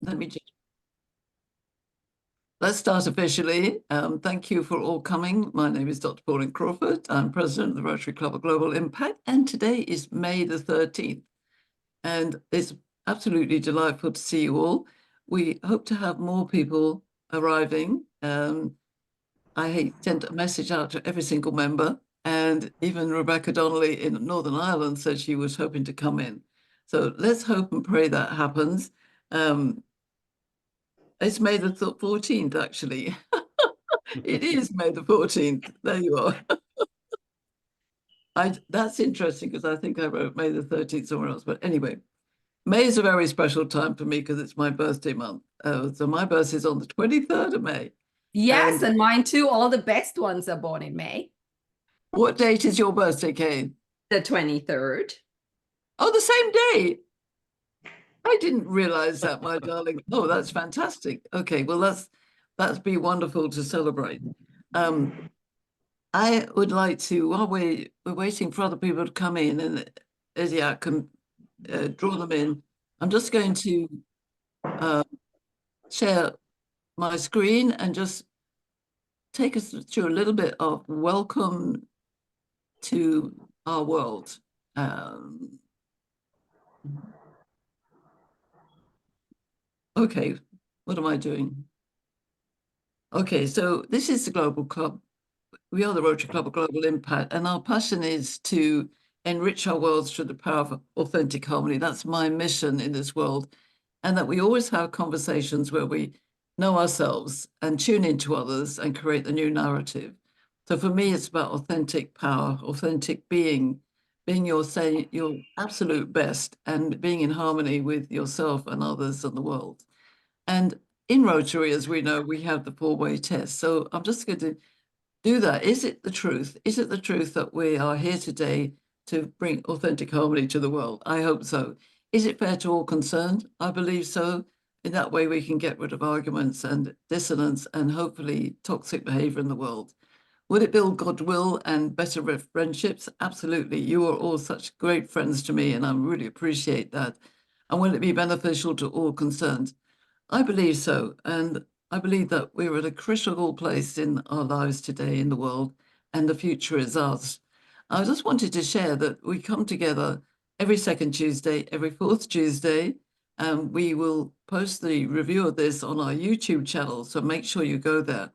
Let me just, let's start officially. Thank you for all coming. My name is Dr. Pauline Crawford. I'm president of the Rotary Club of Global Impact, and today is May the 13th. And it's absolutely delightful to see you all. We hope to have more people arriving. I sent a message out to every single member, and even Rebecca Donnelly in Northern Ireland said she was hoping to come in. So let's hope and pray that happens. It's May the 14th, actually. It is May the 14th. There you are. That's interesting because I think I wrote May the 13th somewhere else. But anyway, May is a very special time for me because it's my birthday month. So my birthday is on the 23rd of May. Yes, and mine too. All the best ones are born in May. What date is your birthday, Kate? The 23rd. Oh, the same day. I didn't realize that, my darling. Oh, that's fantastic. Okay, well, that's be wonderful to celebrate. I would like to, while we're waiting for other people to come in and Izzy can draw them in, I'm just going to share my screen and just take us through a little bit of welcome to our world. Okay, what am I doing? Okay, so this is the Global Club. We are the Rotary Club of Global Impact, and our passion is to enrich our worlds through the power of authentic harmony. That's my mission in this world, and that we always have conversations where we know ourselves and tune into others and create the new narrative. So for me, it's about authentic power, authentic being your absolute best and being in harmony with yourself and others and the world. And in Rotary, as we know, we have the four-way test. So I'm just going to do that. Is it the truth? Is it the truth that we are here today to bring authentic harmony to the world? I hope so. Is it fair to all concerned? I believe so. In that way, we can get rid of arguments and dissonance and hopefully toxic behavior in the world. Would it build goodwill and better friendships? Absolutely. You are all such great friends to me, and I really appreciate that. And will it be beneficial to all concerned? I believe so. And I believe that we're at a critical place in our lives today in the world, and the future is ours. I just wanted to share that we come together every second Tuesday, every fourth Tuesday, and we will post the review of this on our YouTube channel. So make sure you go there.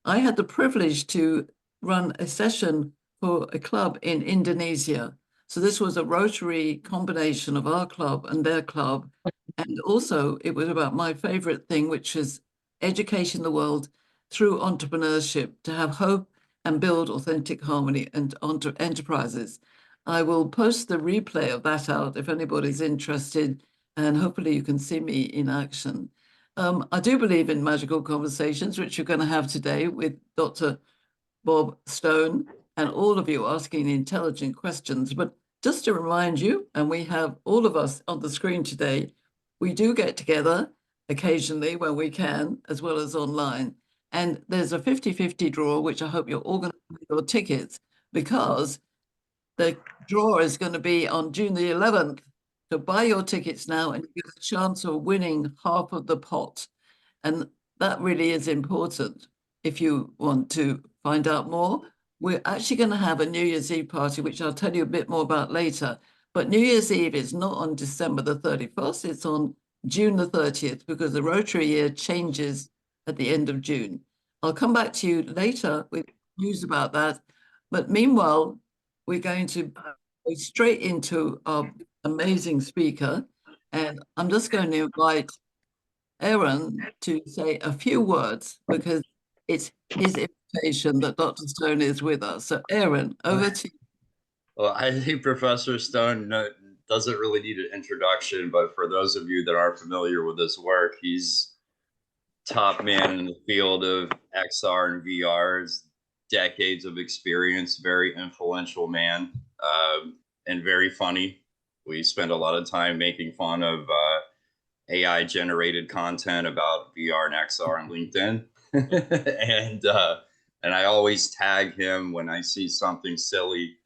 I had the privilege to run a session for a club in Indonesia. So this was a Rotary combination of our club and their club. And also it was about my favorite thing, which is educating the world through entrepreneurship to have hope and build authentic harmony and enterprises. I will post the replay of that out if anybody's interested, and hopefully you can see me in action. I do believe in magical conversations, which you're going to have today with Dr. Bob Stone and all of you asking intelligent questions. But just to remind you, and we have all of us on the screen today, we do get together occasionally when we can, as well as online. And there's a 50-50 draw, which I hope you're all going to have your tickets, because the draw is going to be on June the 11th. So buy your tickets now and you get a chance of winning half of the pot. And that really is important if you want to find out more. We're actually going to have a New Year's Eve party, which I'll tell you a bit more about later. But New Year's Eve is not on December the 31st, it's on June the 30th, because the Rotary year changes at the end of June. I'll come back to you later with news about that. But meanwhile, we're going to go straight into our amazing speaker. And I'm just going to invite Aaron to say a few words because it's his invitation that Dr. Stone is with us. So Aaron, over to you. Well, I think Professor Stone doesn't really need an introduction, but for those of you that aren't familiar with his work, he's top man in the field of XR and VR, decades of experience, very influential man, and very funny. We spend a lot of time making fun of AI generated content about VR and XR on LinkedIn. and I always tag him when I see something silly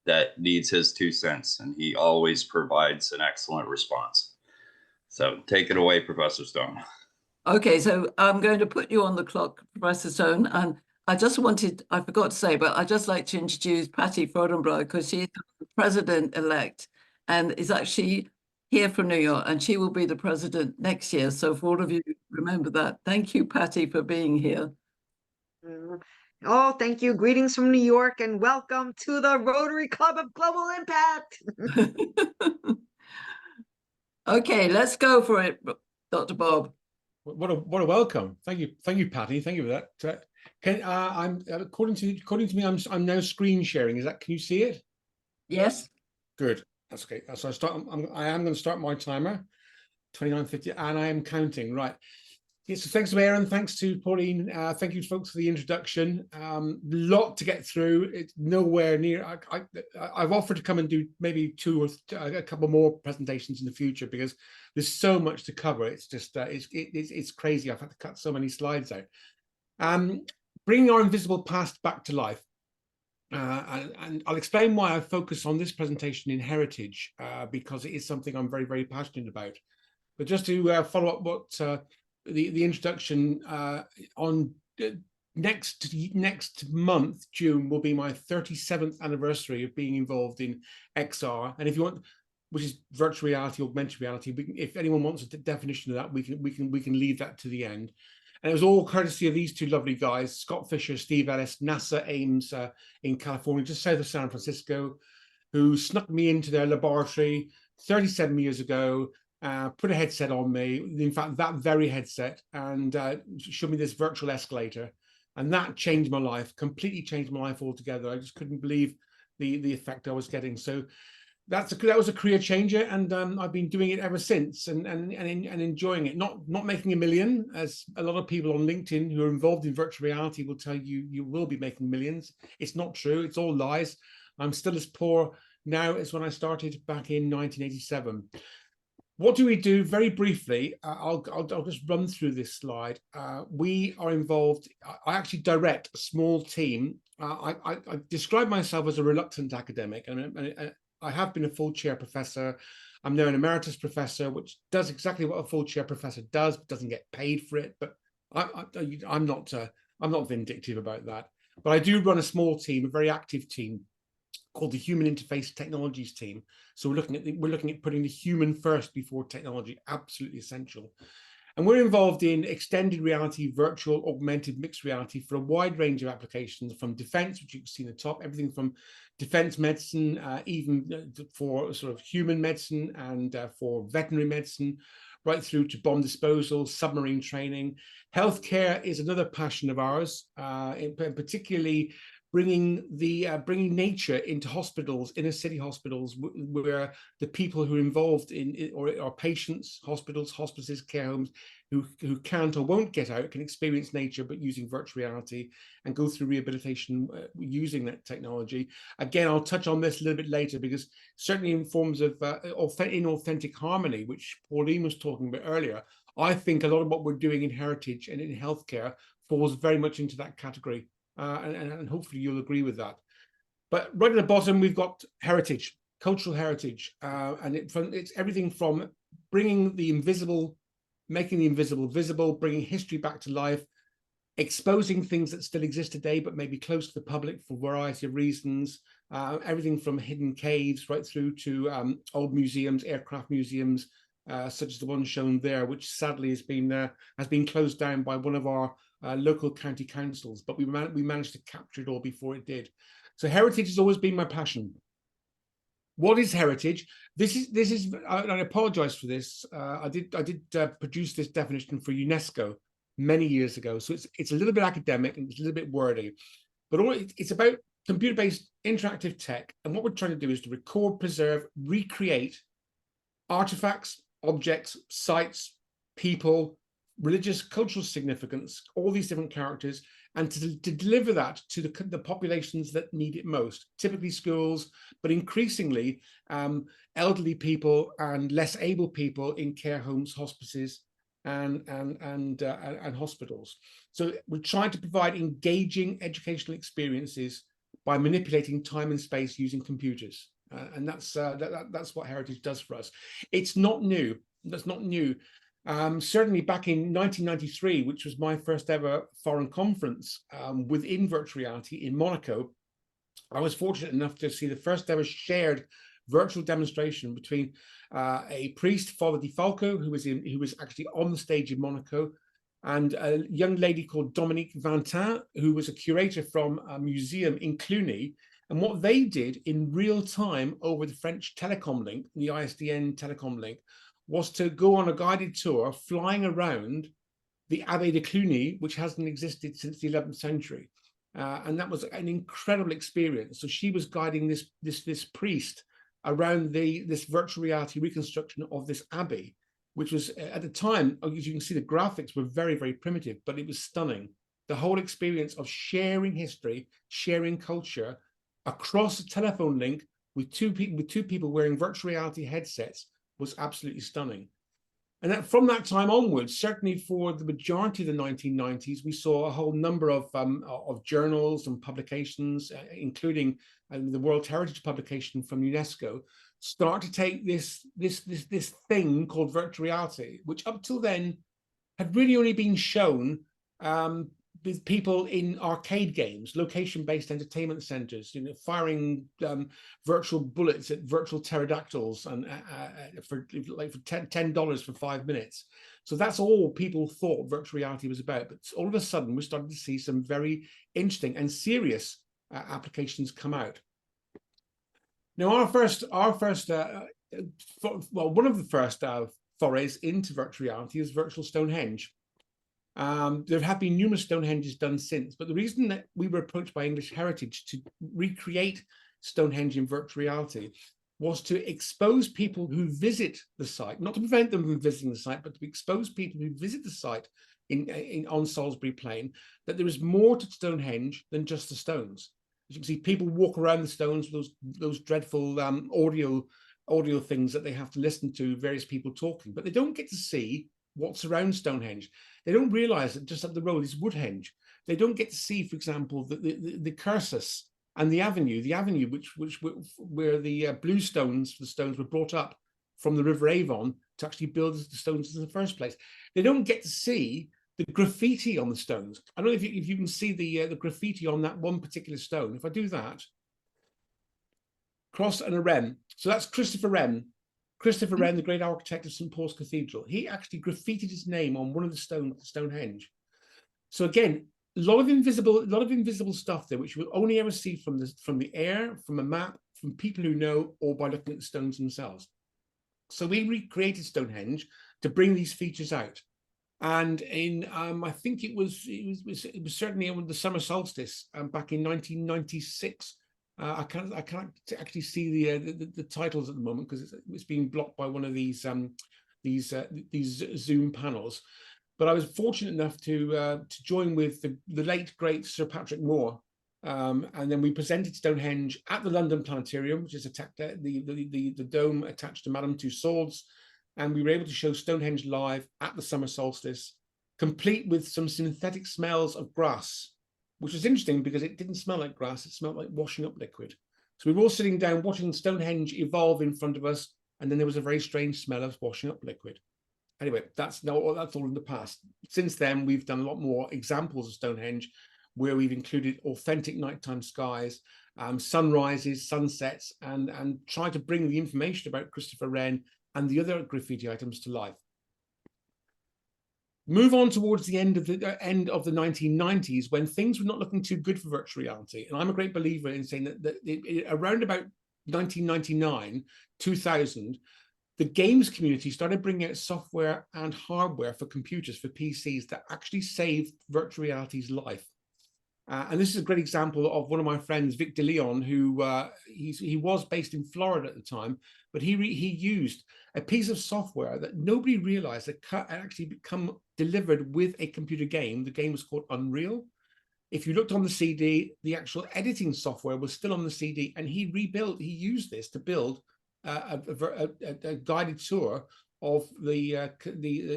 that needs his 2 cents, and he always provides an excellent response. So take it away, Professor Stone. Okay, so I'm going to put you on the clock, Professor Stone, and I forgot to say, but I'd just like to introduce Patty Frodenberg because she's the president-elect and is actually here from New York, and she will be the president next year. So for all of you, remember that. Thank you, Patty, for being here. Oh, thank you. Greetings from New York and welcome to the Rotary Club of Global Impact. Okay, let's go for it, Dr. Bob. What a welcome! Thank you, Patty. Thank you for that. I'm according to me, I'm now screen sharing. Is that? Can you see it? Yes. Good. That's okay. So I am going to start my timer, 29:50, and I am counting. Right. Yes. So thanks to Aaron. Thanks to Pauline. Thank you, folks, for the introduction. Lot to get through. It's nowhere near. I've offered to come and do maybe a couple more presentations in the future because there's so much to cover. It's just it's crazy. I've had to cut so many slides out. Bringing our invisible past back to life. And I'll explain why I focus on this presentation in heritage because it is something I'm very, very passionate about. But just to follow up what the introduction on next month, June, will be my 37th anniversary of being involved in XR. And if you want, which is virtual reality, augmented reality, if anyone wants a definition of that, we can leave that to the end. And it was all courtesy of these two lovely guys, Scott Fisher, Steve Ellis, NASA Ames in California, just south of San Francisco, who snuck me into their laboratory 37 years ago, put a headset on me, in fact, that very headset, and showed me this virtual escalator. And that changed my life, completely changed my life altogether. I just couldn't believe the effect I was getting. So that was a career changer, and I've been doing it ever since, and enjoying it. Not making a million, as a lot of people on LinkedIn who are involved in virtual reality will tell you, you will be making millions. It's not true. It's all lies. I'm still as poor now as when I started back in 1987. What do we do? Very briefly, I'll just run through this slide. We are involved. I actually direct a small team. I describe myself as a reluctant academic, and I have been a full chair professor. I'm now an emeritus professor, which does exactly what a full chair professor does, but doesn't get paid for it. But I'm not vindictive about that. But I do run a small team, a very active team, called the Human Interface Technologies team. So we're looking at putting the human first before technology, absolutely essential. And we're involved in extended reality, virtual, augmented, mixed reality for a wide range of applications, from defense, which you can see in the top, everything from defense medicine, even for sort of human medicine and for veterinary medicine, right through to bomb disposal, submarine training. Healthcare is another passion of ours, particularly bringing nature into hospitals, inner city hospitals, where the people who are involved in or are patients, hospitals, hospices, care homes, who can't or won't get out, can experience nature, but using virtual reality and go through rehabilitation using that technology. Again, I'll touch on this a little bit later, because certainly in forms of inauthentic harmony, which Pauline was talking about earlier, I think a lot of what we're doing in heritage and in healthcare falls very much into that category. And hopefully you'll agree with that. But right at the bottom, we've got heritage, cultural heritage, and it's everything from bringing the invisible, making the invisible visible, bringing history back to life, exposing things that still exist today but maybe close to the public for a variety of reasons, everything from hidden caves right through to old museums, aircraft museums, such as the one shown there, which sadly has been closed down by one of our local county councils, but we managed to capture it all before it did. So heritage has always been my passion. What is heritage? This is I apologize for this. I did produce this definition for UNESCO many years ago, so it's a little bit academic and it's a little bit wordy, but it's about computer-based interactive tech, and what we're trying to do is to record, preserve, recreate artifacts, objects, sites, people, religious, cultural significance, all these different characters, and to deliver that to the populations that need it most, typically schools, but increasingly elderly people and less able people in care homes, hospices, and hospitals. So we're trying to provide engaging educational experiences by manipulating time and space using computers. And that's what heritage does for us. It's not new. new. Certainly back in 1993, which was my first ever foreign conference within virtual reality in Monaco, I was fortunate enough to see the first ever shared virtual demonstration between a priest, Father Di Falco, who was actually on the stage in Monaco, and a young lady called Dominique Vantin, who was a curator from a museum in Cluny. And what they did in real time over the French telecom link, the ISDN telecom link, was to go on a guided tour flying around the Abbaye de Cluny, which hasn't existed since the 11th century. And that was an incredible experience. So she was guiding this priest around this virtual reality reconstruction of this abbey, which was at the time, as you can see, the graphics were very, very primitive, but it was stunning. The whole experience of sharing history, sharing culture across a telephone link with two people wearing virtual reality headsets was absolutely stunning. And that from that time onwards, certainly for the majority of the 1990s, we saw a whole number of journals and publications, including the World Heritage publication from UNESCO, start to take this thing called virtual reality, which up till then had really only been shown with people in arcade games, location-based entertainment centers, firing virtual bullets at virtual pterodactyls and for $10 for 5 minutes. So that's all people thought virtual reality was about. But all of a sudden, we're starting to see some very interesting and serious applications come out. Now, one of the first forays into virtual reality is virtual Stonehenge. There have been numerous Stonehenges done since, but the reason that we were approached by English Heritage to recreate Stonehenge in virtual reality was to expose people who visit the site, not to prevent them from visiting the site, but to expose people who visit the site on Salisbury Plain, that there is more to Stonehenge than just the stones. As you can see, people walk around the stones with those dreadful audio things that they have to listen to, various people talking, but they don't get to see what's around Stonehenge. They don't realize that just up the road is Woodhenge. They don't get to see, for example, the cursus and the avenue where the blue stones, the stones were brought up from the River Avon to actually build the stones in the first place. They don't get to see the graffiti on the stones. I don't know if you can see the graffiti on that one particular stone. If I do that, cross and a Wren. So that's Christopher Wren. Christopher Wren, the great architect of St. Paul's Cathedral. He actually graffitied his name on one of the stones, Stonehenge. So again, a lot of invisible stuff there, which you will only ever see from the air, from a map, from people who know, or by looking at the stones themselves. So we recreated Stonehenge to bring these features out. And in I think it was certainly on the summer solstice back in 1996. I can't actually see the titles at the moment because it's being blocked by one of these Zoom panels. But I was fortunate enough to join with the late great Sir Patrick Moore, and then we presented Stonehenge at the London Planetarium, which is the dome attached to Madame Tussauds, and we were able to show Stonehenge live at the summer solstice, complete with some synthetic smells of grass, which was interesting because it didn't smell like grass, it smelled like washing up liquid. So we were all sitting down watching Stonehenge evolve in front of us, and then there was a very strange smell of washing up liquid. Anyway, that's all in the past. Since then, we've done a lot more examples of Stonehenge where we've included authentic nighttime skies, sunrises, sunsets, and tried to bring the information about Christopher Wren and the other graffiti items to life. Move on towards the end of the 1990s, when things were not looking too good for virtual reality. And I'm a great believer in saying that around about 1999, 2000, the games community started bringing out software and hardware for computers, for PCs, that actually saved virtual reality's life. And this is a great example of one of my friends, Vic de Leon, who he was based in Florida at the time, but he used a piece of software that nobody realized had actually become delivered with a computer game. The game was called Unreal. If you looked on the CD, the actual editing software was still on the CD, and he used this to build a guided tour of the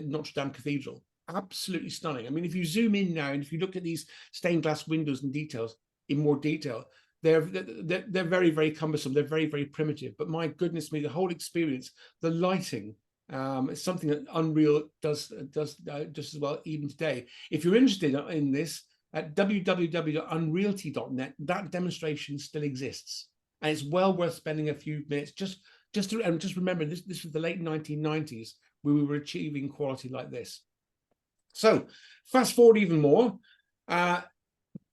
Notre Dame Cathedral. Absolutely stunning. I mean, if you zoom in now and if you look at these stained glass windows and details in more detail, they're very, very cumbersome. They're very, very primitive. But my goodness me, the whole experience, the lighting, It's something that Unreal does just as well even today. If you're interested in this, at www.unrealty.net, that demonstration still exists, and it's well worth spending a few minutes just remember this was the late 1990s where we were achieving quality like this. So fast forward even more.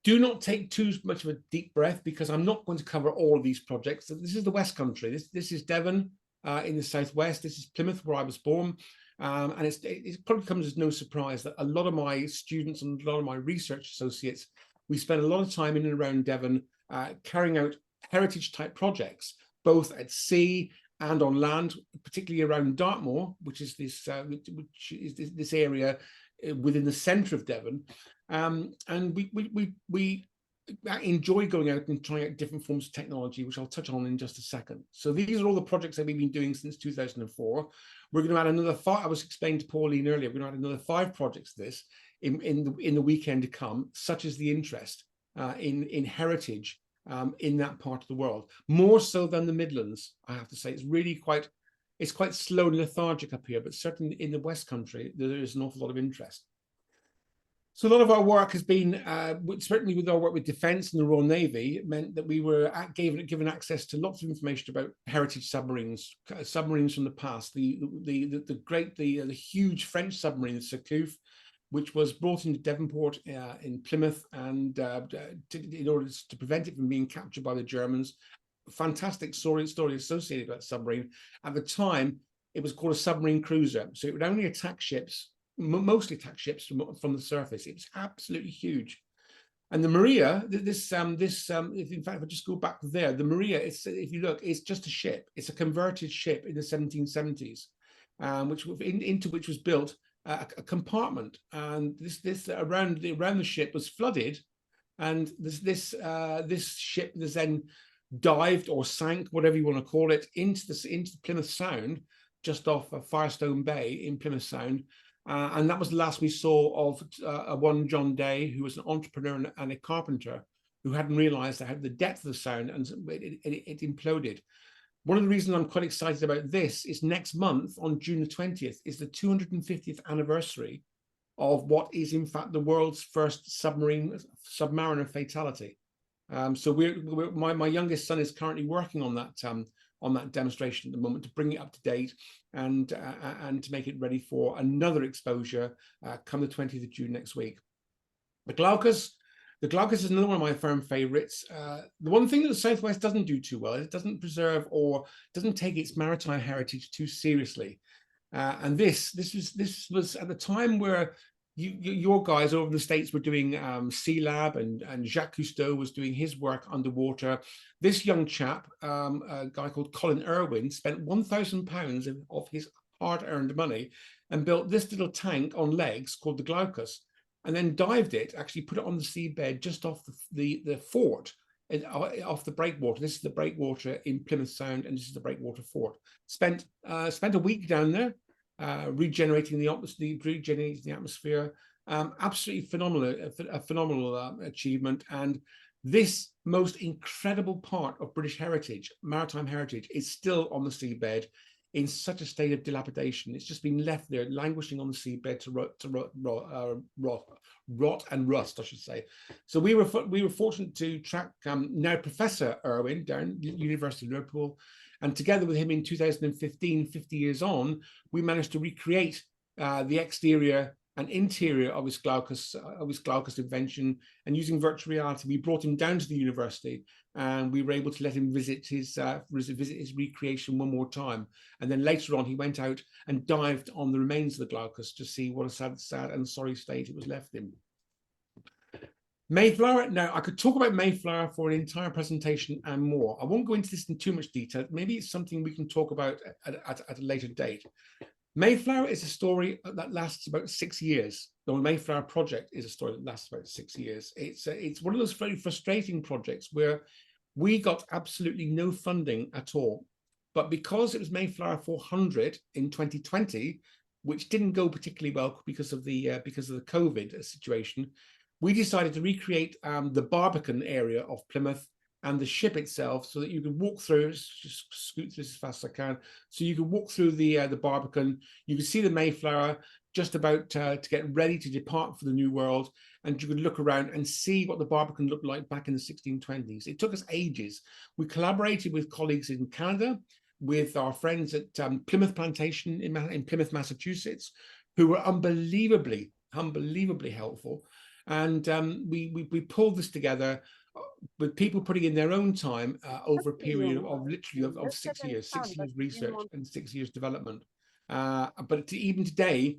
Do not take too much of a deep breath, because I'm not going to cover all of these projects. So this is the West Country. This is Devon in the southwest. This is Plymouth, where I was born. And it probably comes as no surprise that a lot of my students and a lot of my research associates, we spend a lot of time in and around Devon carrying out heritage type projects, both at sea and on land, particularly around Dartmoor, which is this area within the centre of Devon. And we enjoy going out and trying out different forms of technology, which I'll touch on in just a second. So these are all the projects that we've been doing since 2004. We're going to add another 5. I was explaining to Pauline earlier, we're going to add another 5 projects to this in the weekend to come, such as the interest in heritage in that part of the world, more so than the Midlands. I have to say, it's quite slow and lethargic up here, but certainly in the West Country there is an awful lot of interest. So a lot of our work has been, certainly with our work with Defence and the Royal Navy, it meant that we were given access to lots of information about heritage submarines from the past. The huge French submarine, the Surcouf, which was brought into Devonport in Plymouth, and in order to prevent it from being captured by the Germans. Fantastic story associated with that submarine. At the time, it was called a submarine cruiser, so it would only attack ships. Mostly attack ships from the surface. It was absolutely huge. And the Maria, in fact, if I just go back there, the Maria, if you look, it's just a ship. It's a converted ship in the 1770s, into which was built a compartment. And this around the ship was flooded, and this ship was then dived or sank, whatever you want to call it, into the Plymouth Sound, just off of Firestone Bay in Plymouth Sound. And that was the last we saw of one John Day, who was an entrepreneur and a carpenter, who hadn't realized the depth of the Sound, and it imploded. One of the reasons I'm quite excited about this is next month, on June the 20th, is the 250th anniversary of what is in fact the world's first submariner fatality. So my youngest son is currently working on that demonstration at the moment, to bring it up to date and to make it ready for another exposure come the 20th of June next week. The Glaucus is another one of my firm favorites. The one thing that the Southwest doesn't do too well is it doesn't preserve or doesn't take its maritime heritage too seriously. And this was at the time where your guys over in the States were doing Sea Lab, and Jacques Cousteau was doing his work underwater. This young chap, a guy called Colin Irwin, spent £1,000 of his hard-earned money and built this little tank on legs called the Glaucus, and then dived it, actually put it on the seabed just off the fort, off the breakwater. This is the breakwater in Plymouth Sound, and this is the breakwater fort. Spent a week down there, regenerating the atmosphere. Absolutely phenomenal, a phenomenal achievement. And this most incredible part of British heritage, maritime heritage, is still on the seabed in such a state of dilapidation. It's just been left there, languishing on the seabed to rot and rust, I should say. So we were fortunate to track now Professor Irwin down at the University of Liverpool, and together with him in 2015, 50 years on, we managed to recreate the exterior and interior of his Glaucus invention. And using virtual reality, we brought him down to the university, and we were able to let him visit his recreation one more time. And then later on, he went out and dived on the remains of the Glaucus to see what a sad and sorry state it was left in. Mayflower. Now, I could talk about Mayflower for an entire presentation and more. I won't go into this in too much detail. Maybe it's something we can talk about at a later date. Mayflower is a story that lasts about 6 years. The Mayflower project is a story that lasts about 6 years. It's one of those very frustrating projects where we got absolutely no funding at all. But because it was Mayflower 400 in 2020, which didn't go particularly well because of the COVID situation, we decided to recreate the Barbican area of Plymouth and the ship itself, so that you can walk through. Just scoot through as fast as I can. So you can walk through the Barbican. You can see the Mayflower just about to get ready to depart for the New World, and you could look around and see what the Barbican looked like back in the 1620s. It took us ages. We collaborated with colleagues in Canada, with our friends at Plymouth Plantation in Plymouth, Massachusetts, who were unbelievably helpful. And we pulled this together with people putting in their own time over a period of literally of 6 years, 6 years research and 6 years development. But even today,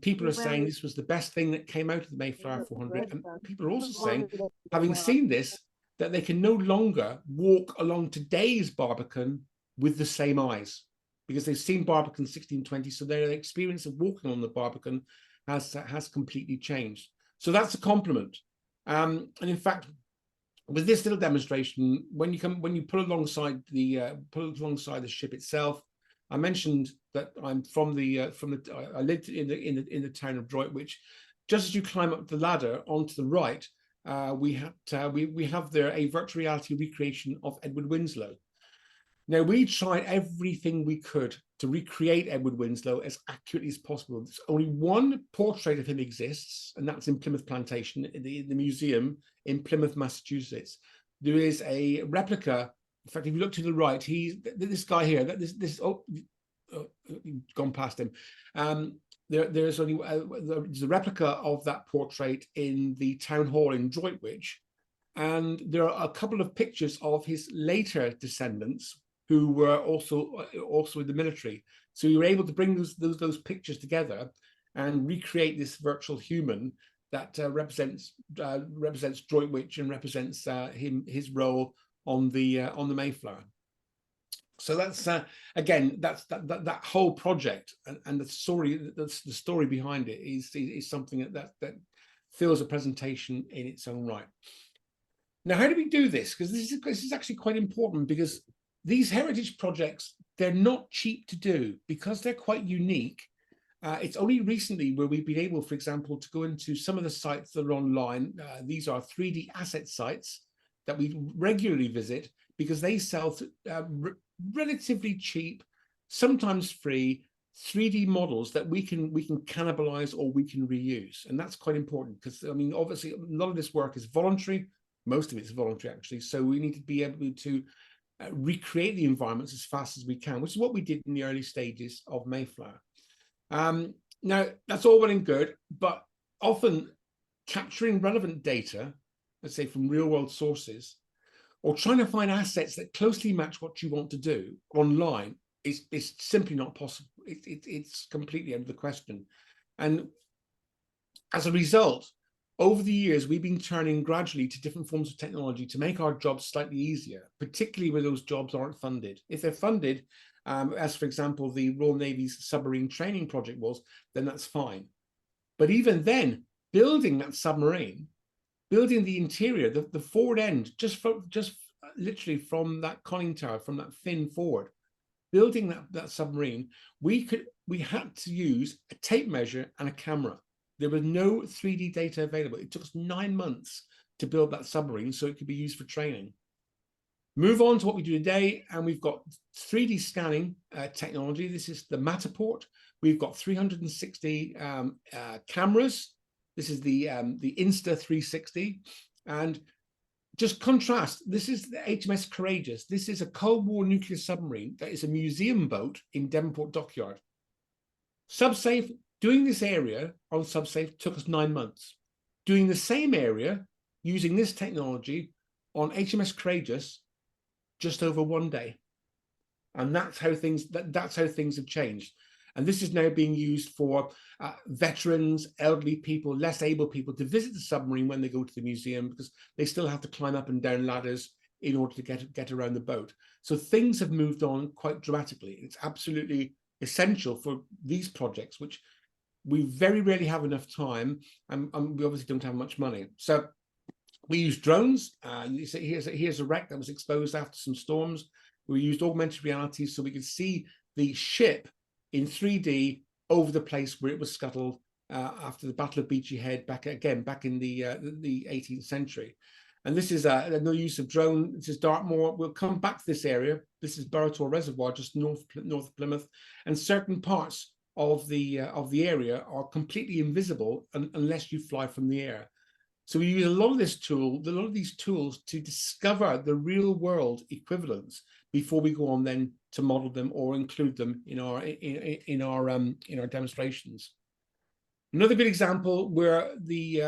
people are saying this was the best thing that came out of the Mayflower 400. And people are also saying, having seen this, that they can no longer walk along today's Barbican with the same eyes, because they've seen Barbican 1620, so their experience of walking on the Barbican has completely changed. So that's a compliment. And in fact, with this little demonstration, when you pull alongside the ship itself, I mentioned that I'm I lived in the town of Droitwich. Just as you climb up the ladder onto the right, we have there a virtual reality recreation of Edward Winslow. Now, we tried everything we could to recreate Edward Winslow as accurately as possible. There's only one portrait of him exists, and that's in Plymouth Plantation, in the museum in Plymouth, Massachusetts. There is a replica. In fact, if you look to the right, this guy here. Gone past him. There's a replica of that portrait in the town hall in Droitwich, and there are a couple of pictures of his later descendants who were also in the military. So we were able to bring those pictures together and recreate this virtual human that represents Droitwich and represents his role on the Mayflower. So that's again, that's that whole project and the story behind it is something that fills a presentation in its own right. Now, how do we do this? Because this is actually quite important, because these heritage projects, they're not cheap to do because they're quite unique. It's only recently where we've been able, for example, to go into some of the sites that are online. These are 3D asset sites that we regularly visit because they sell relatively cheap, sometimes free, 3D models that we can cannibalize or we can reuse. And that's quite important because, I mean, obviously, a lot of this work is voluntary. Most of it's voluntary, actually. So we need to be able to recreate the environments as fast as we can, which is what we did in the early stages of Mayflower. Now, that's all well and good, but often capturing relevant data, let's say from real world sources, or trying to find assets that closely match what you want to do online is simply not possible. It's completely out of the question. And as a result, over the years, we've been turning gradually to different forms of technology to make our jobs slightly easier, particularly where those jobs aren't funded. If they're funded, as for example, the Royal Navy's submarine training project was, then that's fine. But even then, building that submarine, building the interior, the forward end, just literally from that conning tower, from that fin forward, building that submarine, we had to use a tape measure and a camera. There was no 3D data available. It took us 9 months to build that submarine so it could be used for training. Move on to what we do today, and we've got 3D scanning technology. This is the Matterport. We've got 360 cameras. This is the Insta360. And just contrast, this is the HMS Courageous. This is a Cold War nuclear submarine that is a museum boat in Devonport Dockyard. Subsafe, doing this area on Subsafe took us 9 months. Doing the same area using this technology on HMS Courageous, just over 1 day. And that's how things have changed. And this is now being used for veterans, elderly people, less able people to visit the submarine when they go to the museum, because they still have to climb up and down ladders in order to get around the boat. So things have moved on quite dramatically. It's absolutely essential for these projects, which we very rarely have enough time, and we obviously don't have much money. So we use drones. You see, here's a wreck that was exposed after some storms. We used augmented reality so we could see the ship in 3D over the place where it was scuttled after the Battle of Beachy Head back in the 18th century. And this is no use of drone. This is Dartmoor. We'll come back to this area. This is Burrator Reservoir, just north of Plymouth, and certain parts of the area are completely invisible unless you fly from the air. So we use a lot of these tools to discover the real world equivalents before we go on then to model them or include them in our demonstrations. Another good example where the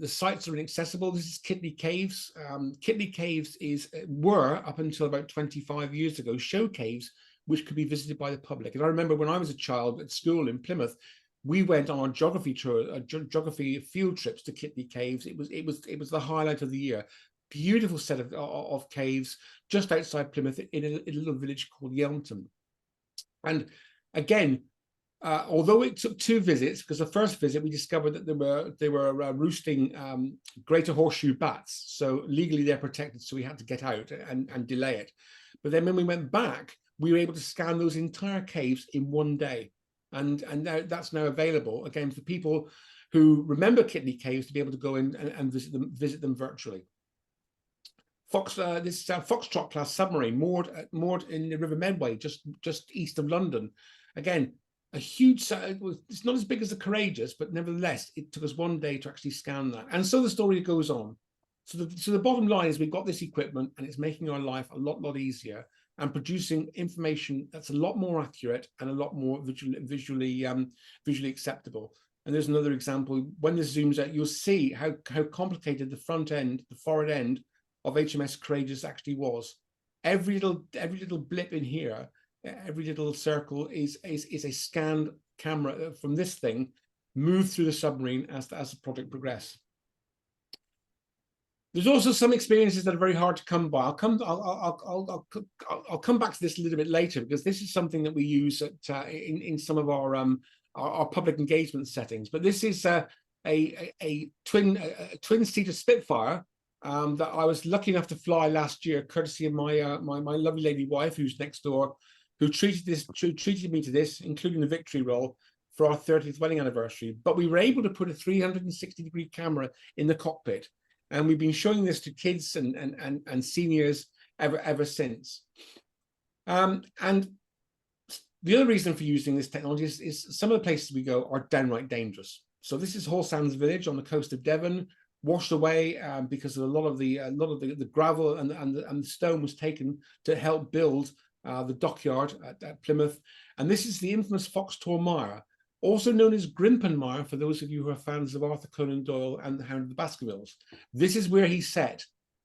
sites are inaccessible. This is Kitney Caves. Kitney Caves were up until about 25 years ago show caves which could be visited by the public. And I remember when I was a child at school in Plymouth, we went on a geography tour, geography field trips to Kitney Caves. It was the highlight of the year. Beautiful set of caves just outside Plymouth in a little village called Yelmton. And again, although it took 2 visits, because the first visit we discovered that they were roosting greater horseshoe bats, so legally they're protected, so we had to get out and delay it. But then when we went back, we were able to scan those entire caves in 1 day, and now that's now available again for people who remember Kitney Caves to be able to go in and visit them virtually. This Foxtrot class submarine moored in the River Medway, just east of London. Again, a huge, it's not as big as the Courageous, but nevertheless, it took us 1 day to actually scan that. And so the story goes on. So the bottom line is we've got this equipment and it's making our life a lot easier and producing information that's a lot more accurate and a lot more visually acceptable. And there's another example. When this zooms out, you'll see how complicated the front end, the forward end of HMS Courageous actually was. Every little blip in here, every little circle is a scanned camera from this thing moved through the submarine as the project progressed. There's also some experiences that are very hard to come by. I'll come back to this a little bit later, because this is something that we use in some of our public engagement settings. But this is a twin-seater Spitfire that I was lucky enough to fly last year, courtesy of my my lovely lady wife who's next door, who treated me to this, including the victory roll, for our 30th wedding anniversary. But we were able to put a 360-degree camera in the cockpit, and we've been showing this to kids and seniors ever since. And the other reason for using this technology is some of the places we go are downright dangerous. So this is Hall Sands Village on the coast of Devon, washed away because of a lot of the gravel and the stone was taken to help build the dockyard at Plymouth. And this is the infamous Foxtor Mire, also known as Grimpen Mire for those of you who are fans of Arthur Conan Doyle and the Hound of the Baskervilles. This is where he set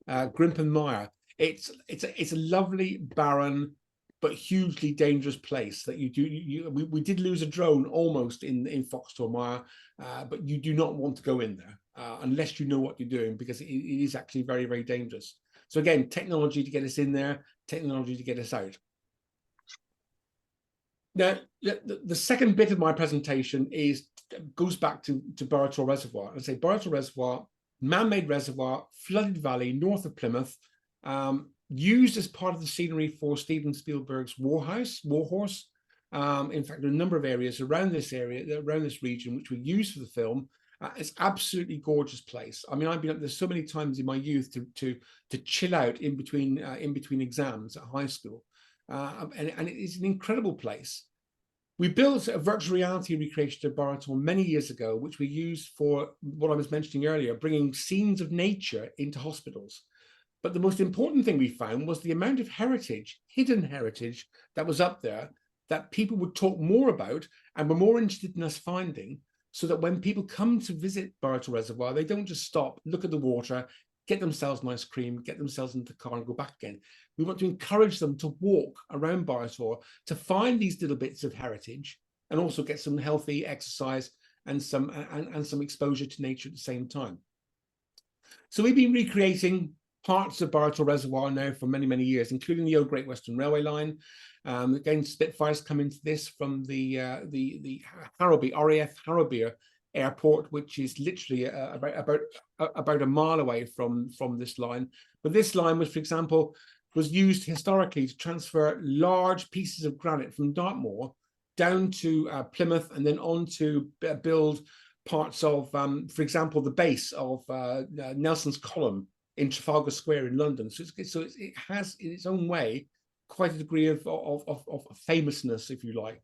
Grimpen Mire. It's a lovely, barren, but hugely dangerous place that we did lose a drone almost in Foxtor Mire, but you do not want to go in there unless you know what you're doing, because it is actually very, very dangerous. So again, technology to get us in there, technology to get us out. Now, the second bit of my presentation goes back to Burrator Reservoir. I say Burrator Reservoir, man-made reservoir, flooded valley north of Plymouth, used as part of the scenery for Steven Spielberg's Warhorse. In fact, there are a number of areas around this region, which were used for the film. It's absolutely gorgeous place. I mean, I've been up there so many times in my youth to chill out in between exams at high school, and it is an incredible place. We built a virtual reality recreation of Burrator many years ago, which we used for what I was mentioning earlier, bringing scenes of nature into hospitals. But the most important thing we found was the amount of heritage, hidden heritage, that was up there that people would talk more about and were more interested in us finding, so that when people come to visit Burrator Reservoir, they don't just stop, look at the water, get themselves an ice cream, get themselves into the car and go back again. We want to encourage them to walk around Burrator to find these little bits of heritage and also get some healthy exercise and some exposure to nature at the same time. So we've been recreating parts of Burrator Reservoir now for many, many years, including the old Great Western Railway line. Again, Spitfires come into this from the Harrowby, RAF Harrowby Airport, which is literally about a mile away from this line. But this line was, for example, was used historically to transfer large pieces of granite from Dartmoor down to Plymouth, and then on to build parts of, for example, the base of Nelson's Column in Trafalgar Square in London. So it has in its own way quite a degree of famousness, if you like.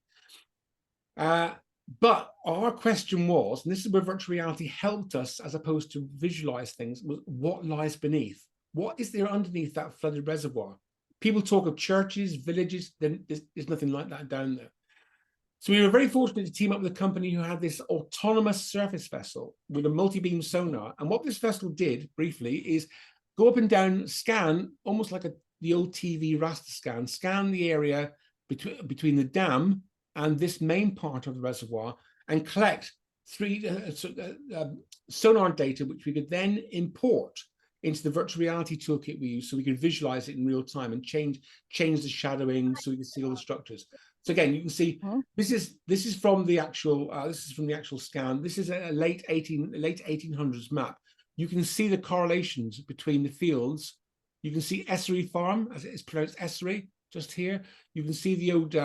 But our question was, and this is where virtual reality helped us as opposed to visualize things, was what lies beneath? What is there underneath that flooded reservoir? People talk of churches, villages, then there's nothing like that down there. So we were very fortunate to team up with a company who had this autonomous surface vessel with a multi-beam sonar. And what this vessel did, briefly, is go up and down, scan, almost like the old TV raster scan the area between the dam and this main part of the reservoir, and collect sonar data, which we could then import into the virtual reality toolkit we use, so we could visualize it in real time and change the shadowing so we can see all the structures. So again, you can see this is from the actual scan. This is a late 1800s map. You can see the correlations between the fields. You can see Essery Farm, as it is pronounced Essery, just here. You can see the old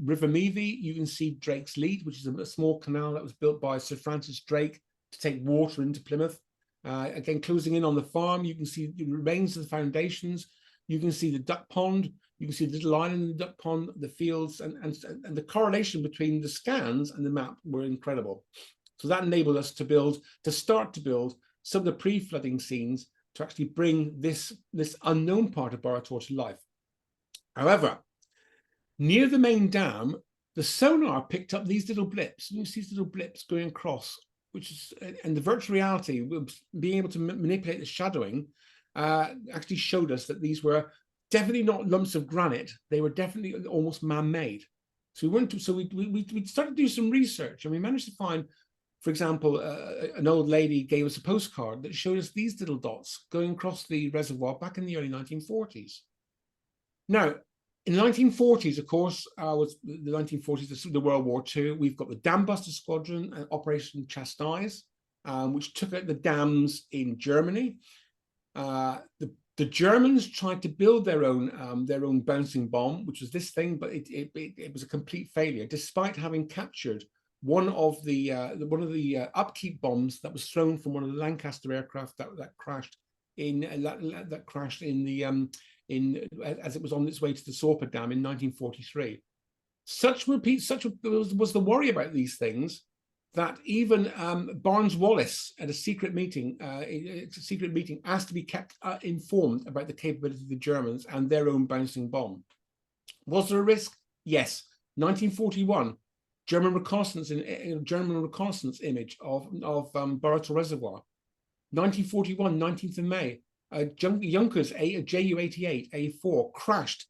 River Meavy. You can see Drake's Lead, which is a small canal that was built by Sir Francis Drake to take water into Plymouth. Again, closing in on the farm, you can see the remains of the foundations. You can see the duck pond. You can see the little line in the duck pond, the fields, and the correlation between the scans and the map were incredible. So that enabled us to start to build some of the pre-flooding scenes to actually bring this unknown part of Borotor to life. However, near the main dam, the sonar picked up these little blips. You see these little blips going across, and the virtual reality, being able to manipulate the shadowing, actually showed us that these were definitely not lumps of granite. They were definitely almost man-made. So we started to do some research, and we managed to find, for example, an old lady gave us a postcard that showed us these little dots going across the reservoir back in the early 1940s. Now, in the 1940s, of course, was the 1940s, the World War II. We've got the Dam Buster Squadron and Operation Chastise, which took out the dams in Germany. The Germans tried to build their own bouncing bomb, which was this thing, but it was a complete failure, despite having captured one of the upkeep bombs that was thrown from one of the Lancaster aircraft that crashed as it was on its way to the Sorpa Dam in 1943. Such was the worry about these things that even Barnes Wallis at a secret meeting asked to be kept informed about the capability of the Germans and their own bouncing bomb. Was there a risk? Yes. 1941, German reconnaissance image of Borotor Reservoir. 1941, 19th of May, Junkers Ju-88 A4 crashed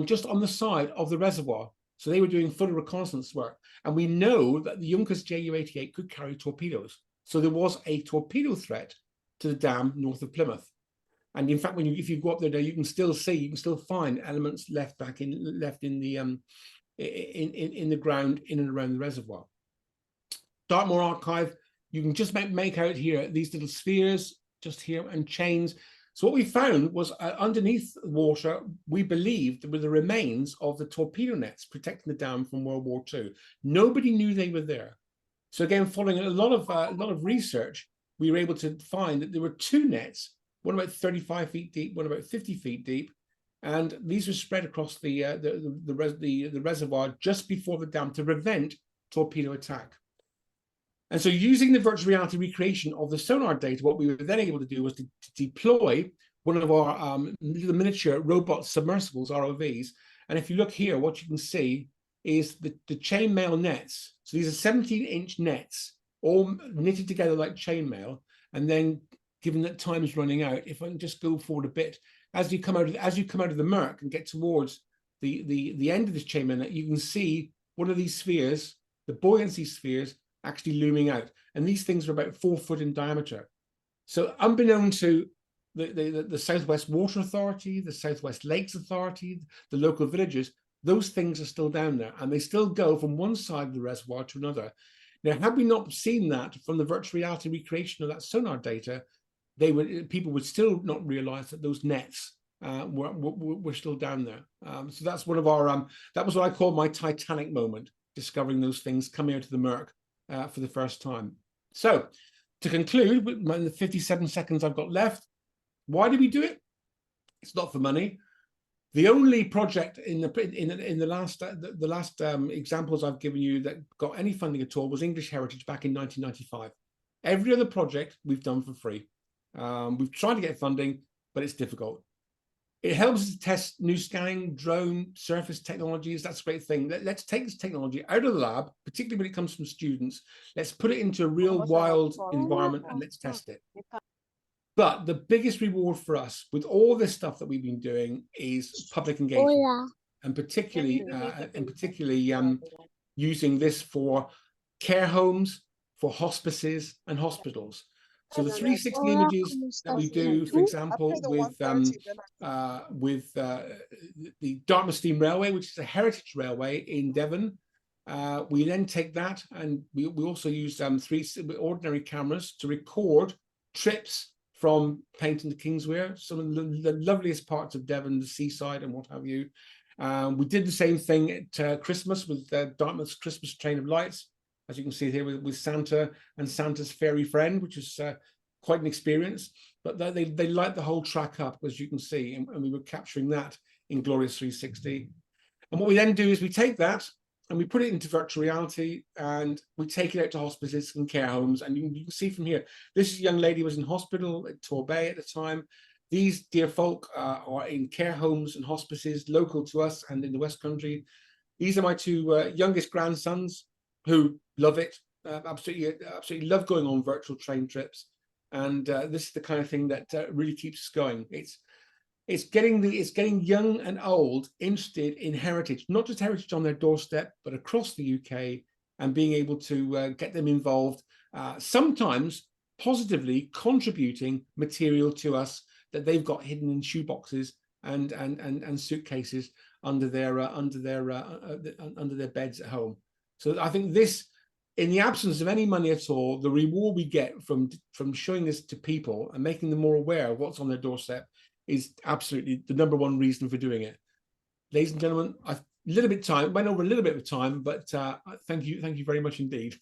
just on the side of the reservoir. So they were doing full reconnaissance work. And we know that the Junkers Ju-88 could carry torpedoes. So there was a torpedo threat to the dam north of Plymouth. And in fact, if you go up there now, you can still find elements left in the ground in and around the reservoir. Dartmoor Archive, you can just make out here these little spheres just here and chains. So what we found was underneath water, we believed there were the remains of the torpedo nets protecting the dam from World War II. Nobody knew they were there. So again, following a lot of research, we were able to find that there were two nets, one about 35 feet deep, one about 50 feet deep, and these were spread across the reservoir just before the dam to prevent torpedo attack. And so using the virtual reality recreation of the sonar data, what we were then able to do was to deploy one of our little miniature robot submersibles, ROVs. And if you look here, what you can see is the chainmail nets. So these are 17-inch nets, all knitted together like chainmail. And then, given that time is running out, if I can just go forward a bit, as you come out of the murk and get towards the end of this chainmail net, you can see one of these spheres, the buoyancy spheres, actually looming out. And these things are about 4 foot in diameter. So unbeknown to the Southwest Water Authority, the Southwest Lakes Authority, the local villages, those things are still down there, and they still go from one side of the reservoir to another. Now, had we not seen that from the virtual reality recreation of that sonar data, people would still not realize that those nets were still down there. So that's one of our, that was what I call my Titanic moment, discovering those things coming out of the murk for the first time. So to conclude, in the 57 seconds I've got left, Why do we do it? It's not for money. The only project in the last examples I've given you that got any funding at all was English Heritage back in 1995. Every other project we've done for free. We've tried to get funding, but it's difficult. It helps us to test new scanning, drone, surface technologies. That's a great thing. Let's take this technology out of the lab, particularly when it comes from students. Let's put it into a real wild environment and let's test it. But the biggest reward for us with all this stuff that we've been doing is public engagement, and particularly using this for care homes, for hospices and hospitals. So the 360 images that we do, for example, with the Dartmouth Steam Railway, which is a heritage railway in Devon, we then take that and we also use three ordinary cameras to record trips from Paignton to Kingswear, some of the loveliest parts of Devon, the seaside and what have you. We did the same thing at Christmas with Dartmouth's Christmas Train of Lights, as you can see here with Santa and Santa's fairy friend, which is quite an experience. But they light the whole track up, as you can see, and we were capturing that in Glorious 360. And what we then do is we take that and we put it into virtual reality, and we take it out to hospices and care homes. And you can see from here, this young lady was in hospital at Torbay at the time. These dear folk are in care homes and hospices local to us and in the West Country. These are my two youngest grandsons who love it, absolutely love going on virtual train trips. And this is the kind of thing that really keeps us going. It's getting young and old interested in heritage, not just heritage on their doorstep, but across the UK, and being able to get them involved, sometimes positively contributing material to us that they've got hidden in shoeboxes and suitcases under their beds at home. So I think this, in the absence of any money at all, the reward we get from showing this to people and making them more aware of what's on their doorstep is absolutely the number one reason for doing it. Ladies and gentlemen, I've went over a little bit of time, but thank you very much indeed.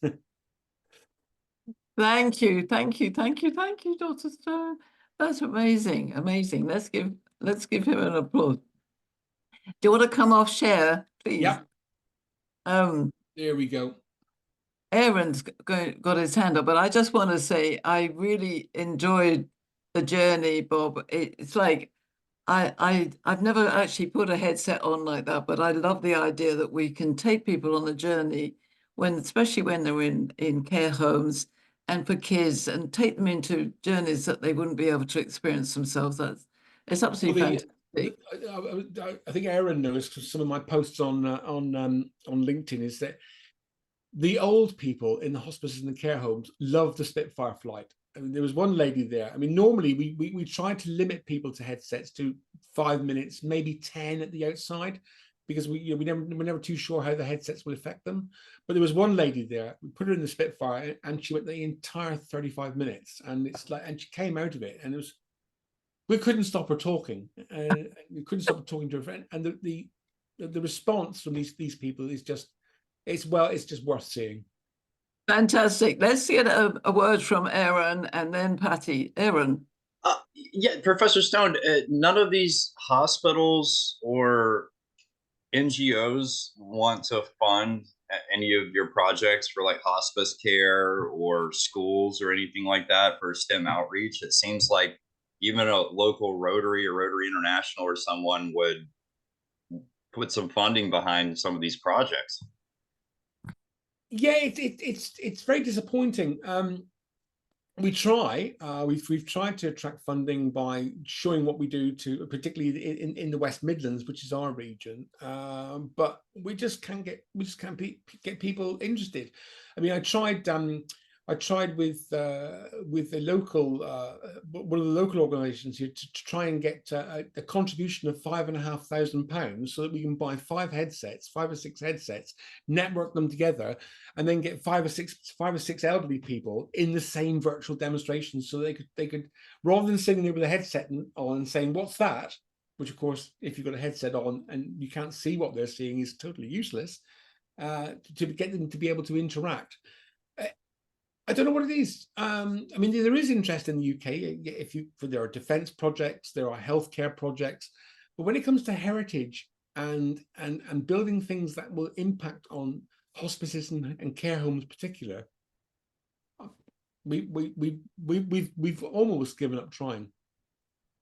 Thank you, Dr. Stone. That's amazing. Let's give him an applause. Do you want to come off share, please? Yeah. There we go. Aaron's got his hand up, but I just want to say I really enjoyed the journey, Bob. It's like I've never actually put a headset on like that, but I love the idea that we can take people on a journey especially when they're in care homes and for kids, and take them into journeys that they wouldn't be able to experience themselves. It's absolutely fantastic. I think Aaron knows, because some of my posts on LinkedIn is that the old people in the hospices and the care homes love the Spitfire flight. I mean, there was one lady there. I mean, normally we try to limit people to headsets to 5 minutes, maybe 10 at the outside, because we're never too sure how the headsets will affect them. But there was one lady there. We put her in the Spitfire, and she went the entire 35 minutes, and she came out of it, and we couldn't stop her talking. We couldn't stop her talking to her friend, and the response from these people is just, it's just worth seeing. Fantastic. Let's get a word from Aaron and then Patty. Aaron. Yeah, Professor Stone, none of these hospitals or NGOs want to fund any of your projects for like hospice care or schools or anything like that for STEM outreach? It seems like even a local Rotary or Rotary International or someone would put some funding behind some of these projects. Yeah, it's very disappointing. We try. We've tried to attract funding by showing what we do to, particularly in the West Midlands, which is our region. But we just can't get people interested. I mean, I tried with the local one of the local organisations here to try and get a contribution of £5,500 so that we can buy 5 or 6 headsets, network them together, and then get 5 or 6 elderly people in the same virtual demonstration, so they could rather than sitting there with a headset on and saying, "What's that?" which of course, if you've got a headset on and you can't see what they're seeing, is totally useless. To get them to be able to interact. I don't know what it is. I mean, there is interest in the UK. There are defence projects, there are healthcare projects, but when it comes to heritage and building things that will impact on hospices and care homes, in particular, we've almost given up trying.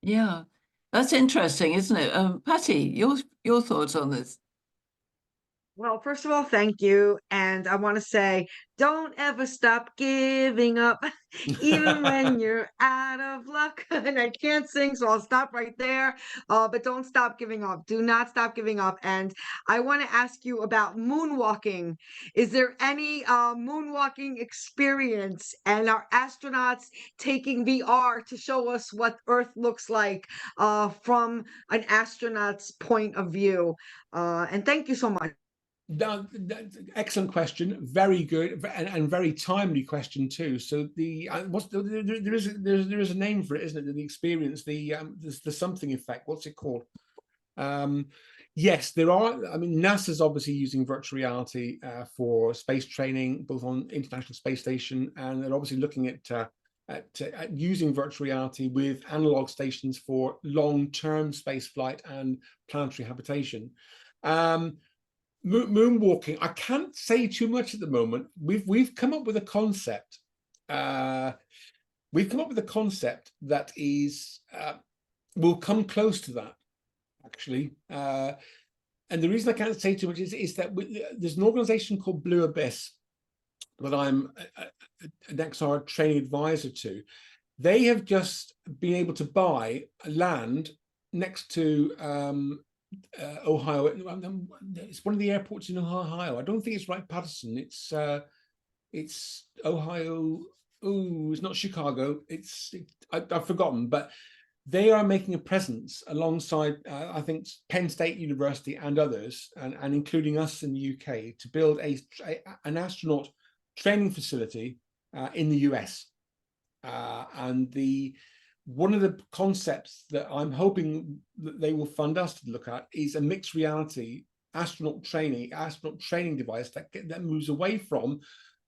Yeah, that's interesting, isn't it? Patty, your thoughts on this? Well, first of all, thank you. And I want to say, don't ever stop giving up, even when you're out of luck. And I can't sing, so I'll stop right there. But don't stop giving up. Do not stop giving up. And I want to ask you about moonwalking. Is there any moonwalking experience? And are astronauts taking VR to show us what Earth looks like from an astronaut's point of view? And thank you so much. Excellent question, very good and very timely question too. So there is a name for it, isn't it? The experience, the something effect. What's it called? Yes, there are. I mean, NASA's obviously using virtual reality for space training, both on International Space Station, and they're obviously looking at using virtual reality with analog stations for long-term space flight and planetary habitation. Moonwalking, I can't say too much at the moment. We've come up with a concept. We've come up with a concept that is will come close to that, actually. And the reason I can't say too much is that there's an organization called Blue Abyss that I'm an XR training advisor to. They have just been able to buy land next to Ohio. It's one of the airports in Ohio. I don't think it's Wright-Patterson. It's Ohio. Oh, it's not Chicago. I've forgotten, but they are making a presence alongside I think Penn State University and others, and including us in the UK, to build an astronaut training facility in the US. And one of the concepts that I'm hoping that they will fund us to look at is a mixed reality astronaut training device that moves away from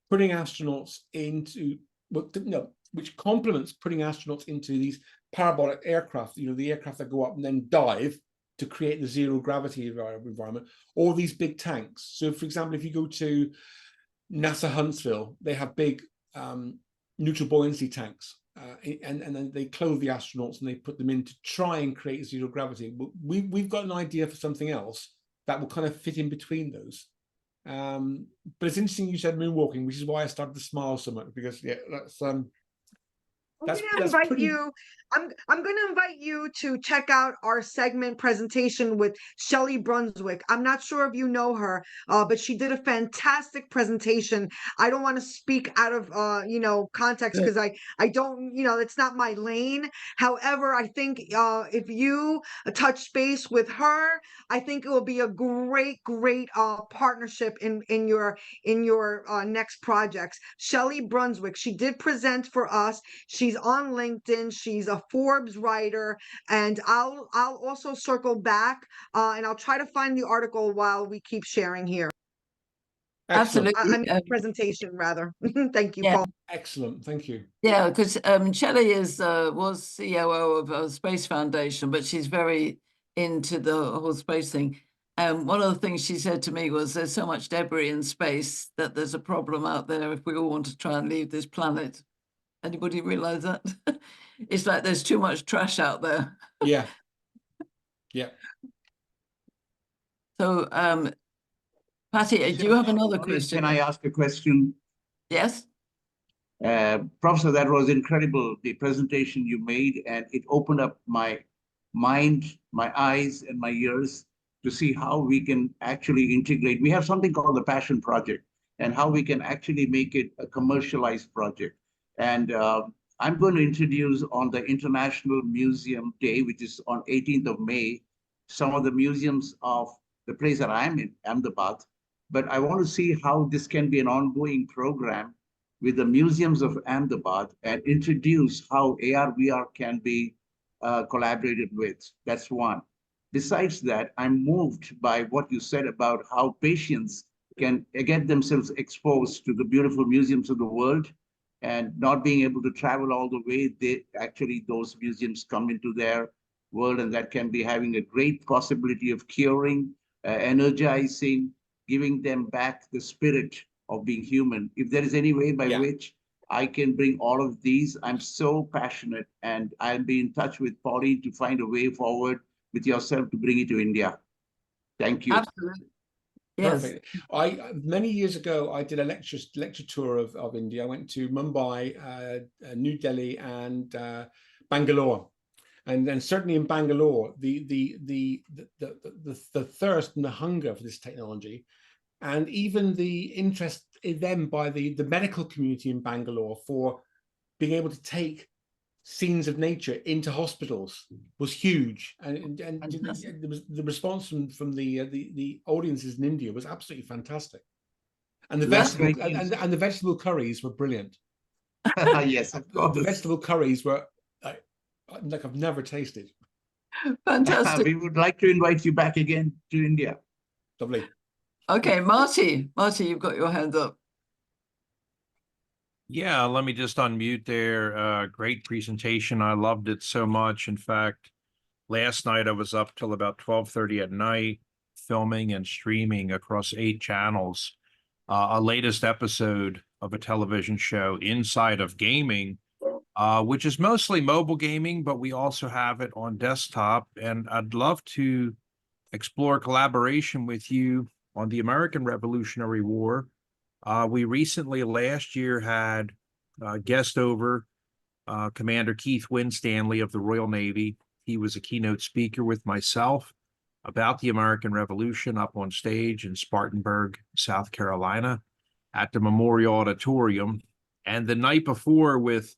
putting astronauts into, which complements putting astronauts into these parabolic aircraft, the aircraft that go up and then dive to create the zero gravity environment, or these big tanks. So, for example, if you go to NASA Huntsville, they have big neutral buoyancy tanks. And then they clothe the astronauts and they put them in to try and create zero gravity. But we've got an idea for something else that will kind of fit in between those. But it's interesting you said moonwalking, which is why I started to smile so much, because I'm going to invite you to check out our segment presentation with Shelley Brunswick. I'm not sure if you know her, but she did a fantastic presentation. I don't want to speak out of context, because I don't, it's not my lane. However, I think if you touch base with her, I think it will be a great partnership in your next projects. Shelley Brunswick, she did present for us. She's on LinkedIn. She's a Forbes writer, and I'll also circle back and I'll try to find the article while we keep sharing here. Excellent. Absolutely. Presentation rather. Thank you, yeah. Paul. Excellent. Thank you. Yeah, because Shelley was COO of Space Foundation, but she's very into the whole space thing. And one of the things she said to me was, there's so much debris in space that there's a problem out there if we all want to try and leave this planet. Anybody realize that? It's like there's too much trash out there. Yeah. So, Patty, do you have another question? Can I ask a question? Yes. Professor, that was incredible, the presentation you made, and it opened up my mind, my eyes, and my ears to see how we can actually integrate. We have something called the Passion Project, and how we can actually make it a commercialized project. And I'm going to introduce on the International Museum Day, which is on 18th of May, some of the museums of the place that I'm in, Ahmedabad. But I want to see how this can be an ongoing program with the museums of Ahmedabad, and introduce how AR, VR can be collaborated with. That's one. Besides that, I'm moved by what you said about how patients can get themselves exposed to the beautiful museums of the world, and not being able to travel all the way, those museums come into their world, and that can be having a great possibility of curing, energizing, giving them back the spirit of being human. If there is any way by which I can bring all of these, I'm so passionate, and I'll be in touch with Pauline to find a way forward with yourself to bring it to India. Thank you. Absolutely. Yes. Perfect. Many years ago, I did a lecture tour of India. I went to Mumbai, New Delhi, and Bangalore. And then certainly in Bangalore, the thirst and the hunger for this technology, and even the interest in them by the medical community in Bangalore for being able to take scenes of nature into hospitals was huge, and there was the response from the audiences in India was absolutely fantastic, and the vegetable curries were brilliant. Yes, of course. The vegetable curries were like I've never tasted. Fantastic. We would like to invite you back again to India. Lovely. Okay, Marty, you've got your hand up. Yeah, let me just unmute there. Great presentation. I loved it so much. In fact, last night I was up till about 12:30 at night, filming and streaming across 8 channels. A latest episode of a television show inside of gaming, which is mostly mobile gaming, but we also have it on desktop. And I'd love to explore collaboration with you on the American Revolutionary War. We recently, last year, had guest over Commander Keith Winstanley of the Royal Navy. He was a keynote speaker with myself about the American Revolution up on stage in Spartanburg, South Carolina, at the Memorial Auditorium. And the night before, with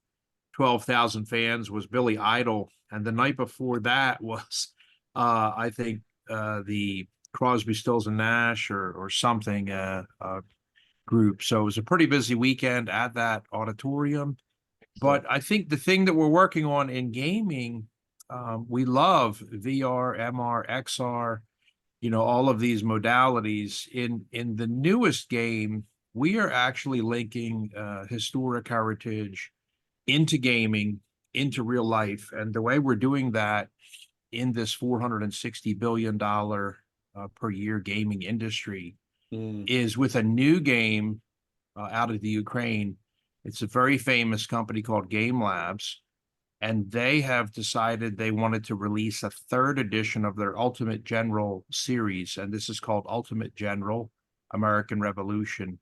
12,000 fans, was Billy Idol. And the night before that was, I think, the Crosby, Stills and Nash or something group. So it was a pretty busy weekend at that auditorium. But I think the thing that we're working on in gaming, we love VR, MR, XR, all of these modalities. In the newest game, we are actually linking historic heritage into gaming, into real life. And the way we're doing that in this $460 billion per year gaming industry is with a new game out of the Ukraine. It's a very famous company called Game Labs, and they have decided they wanted to release a 3rd edition of their Ultimate General series, and this is called Ultimate General American Revolution.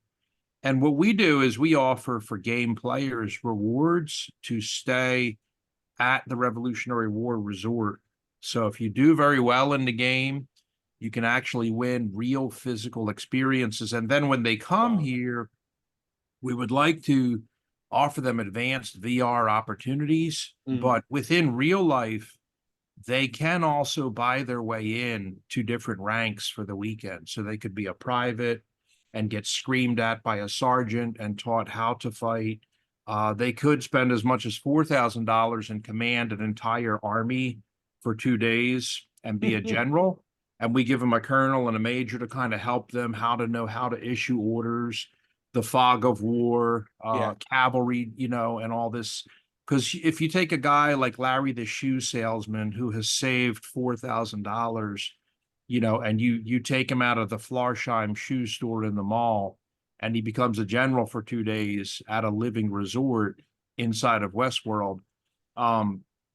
And what we do is we offer for game players rewards to stay at the Revolutionary War Resort. So if you do very well in the game, you can actually win real physical experiences. And then when they come here, we would like to offer them advanced VR opportunities, but within real life, they can also buy their way in to different ranks for the weekend. So they could be a private and get screamed at by a sergeant and taught how to fight. They could spend as much as $4,000 and command an entire army for 2 days and be a general. And we give them a colonel and a major to kind of help them how to know how to issue orders, the fog of war, cavalry, and all this. Because if you take a guy like Larry, the shoe salesman, who has saved $4,000, and you take him out of the Flarsheim shoe store in the mall, and he becomes a general for 2 days at a living resort inside of Westworld,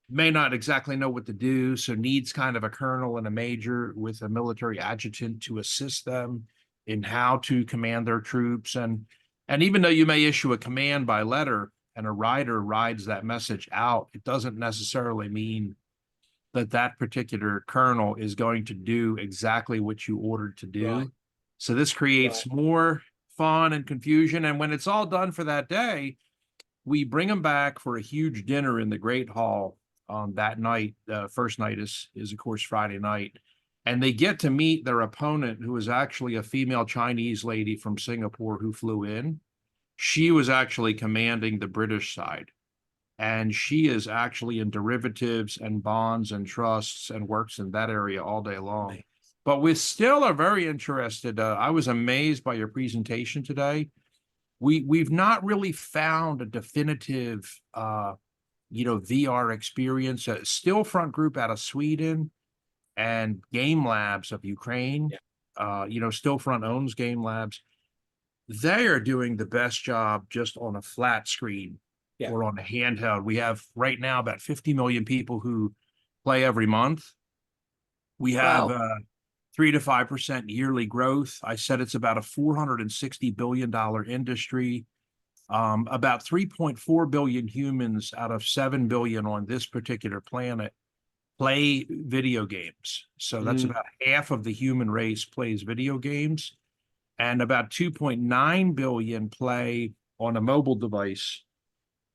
may not exactly know what to do, so needs kind of a colonel and a major with a military adjutant to assist them in how to command their troops. And even though you may issue a command by letter and a rider rides that message out, it doesn't necessarily mean that that particular colonel is going to do exactly what you ordered to do. Right. So this creates more fun and confusion. And when it's all done for that day, we bring them back for a huge dinner in the Great Hall that night. First night is of course Friday night, and they get to meet their opponent, who is actually a female Chinese lady from Singapore who flew in. She was actually commanding the British side, and she is actually in derivatives and bonds and trusts and works in that area all day long. But we still are very interested. I was amazed by your presentation today. we've not really found a definitive, VR experience. Stillfront Group out of Sweden and Game Labs of Ukraine. Stillfront owns Game Labs. They are doing the best job just on a flat screen or on a handheld. We have right now about 50 million people who play every month. We have 3 to 5% yearly growth. I said it's about a $460 billion industry. About 3.4 billion humans out of 7 billion on this particular planet play video games. So that's about half of the human race plays video games. And about 2.9 billion play on a mobile device,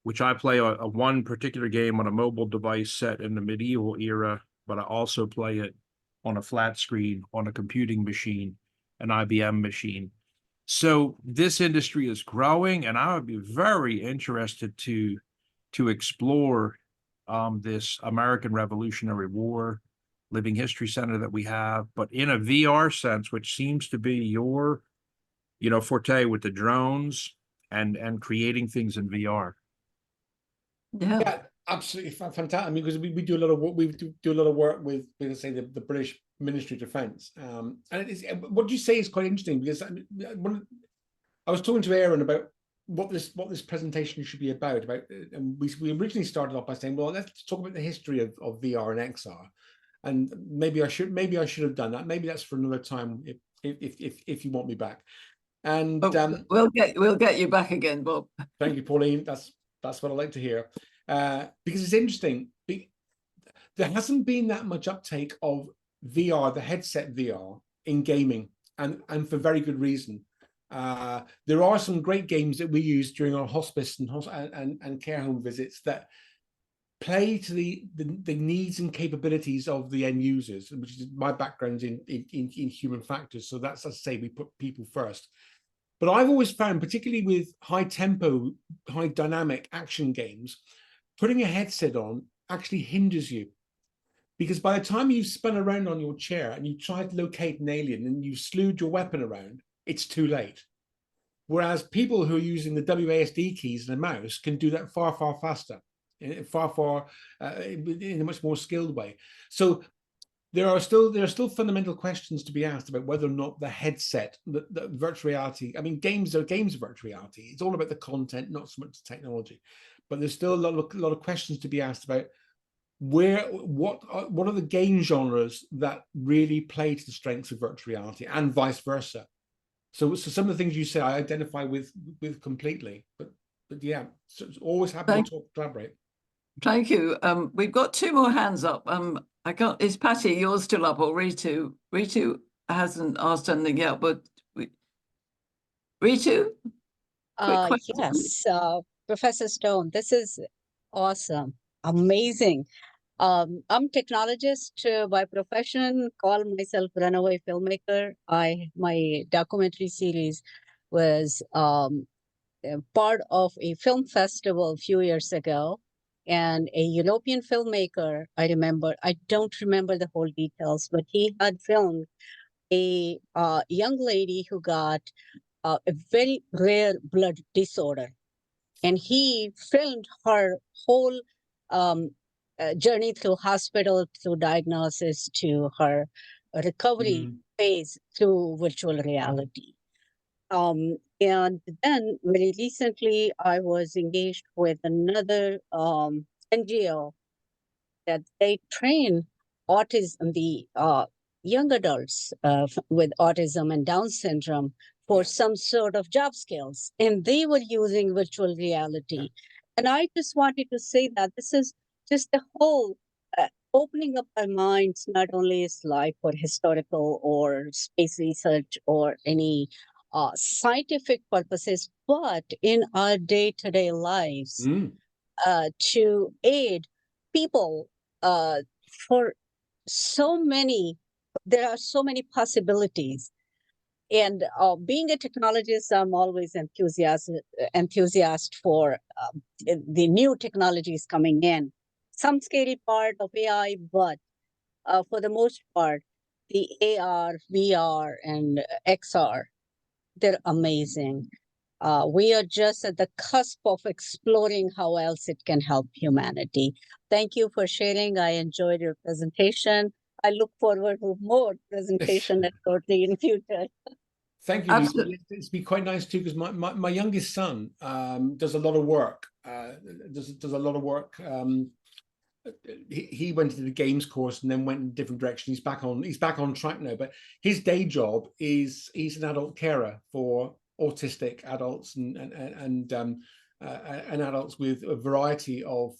which I play a one particular game on a mobile device set in the medieval era, but I also play it on a flat screen, on a computing machine, an IBM machine. So this industry is growing, and I would be very interested to explore this American Revolutionary War Living History Center that we have, but in a VR sense, which seems to be your forte with the drones and creating things in VR. Yeah, absolutely fantastic. I mean, because we do a lot of work. We do a lot of work with say the British Ministry of Defence. And it is, what you say is quite interesting, because I was talking to Aaron about what this presentation should be about. And we originally started off by saying, well, let's talk about the history of VR and XR. And maybe I should have done that. Maybe that's for another time if you want me back. And we'll get you back again, Bob. Thank you, Pauline. That's what I like to hear. Because it's interesting. There hasn't been that much uptake of VR, the headset VR, in gaming, and for very good reason. There are some great games that we use during our hospice and care home visits that play to the needs and capabilities of the end users, which is my background in human factors. So that's, as I say, we put people first. But I've always found, particularly with high tempo, high dynamic action games, putting a headset on actually hinders you. Because by the time you've spun around on your chair and you try to locate an alien and you've slewed your weapon around, it's too late. Whereas people who are using the WASD keys and a mouse can do that far, far faster, in a much more skilled way. So there are still fundamental questions to be asked about whether or not the headset, the virtual reality. I mean, games are games of virtual reality. It's all about the content, not so much the technology. But there's still a lot of questions to be asked about what are the game genres that really play to the strengths of virtual reality, and vice versa. So some of the things you say I identify with completely. But yeah, so it's always happy to collaborate. Thank you. We've got 2 more hands up. Is Patty, yours still up, or Ritu? Ritu hasn't asked anything yet, but Ritu? Yes, Professor Stone, this is awesome, amazing. I'm a technologist by profession, call myself runaway filmmaker. My documentary series was part of a film festival a few years ago. And a European filmmaker, I don't remember the whole details, but he had filmed a young lady who got a very rare blood disorder. And he filmed her whole journey through hospital, through diagnosis, to her recovery phase through virtual reality. And then very recently, I was engaged with another NGO that they train the young adults with autism and Down syndrome for some sort of job skills. And they were using virtual reality. And I just wanted to say that this is just the whole opening up our minds, not only is life for historical or space research or any scientific purposes, but in our day-to-day lives to aid people for there are so many possibilities. And being a technologist, I'm always enthusiast for the new technologies coming in. Some scary part of AI, but for the most part, the AR, VR, and XR, they're amazing. We are just at the cusp of exploring how else it can help humanity. Thank you for sharing. I enjoyed your presentation. I look forward to more presentation at Rotary in future. Thank you, Lisa. Absolutely. It's been quite nice too, because my youngest son does a lot of work. Does a lot of work. He went into the games course and then went in a different direction. He's back on track now. But his day job is he's an adult carer for autistic adults and adults with a variety of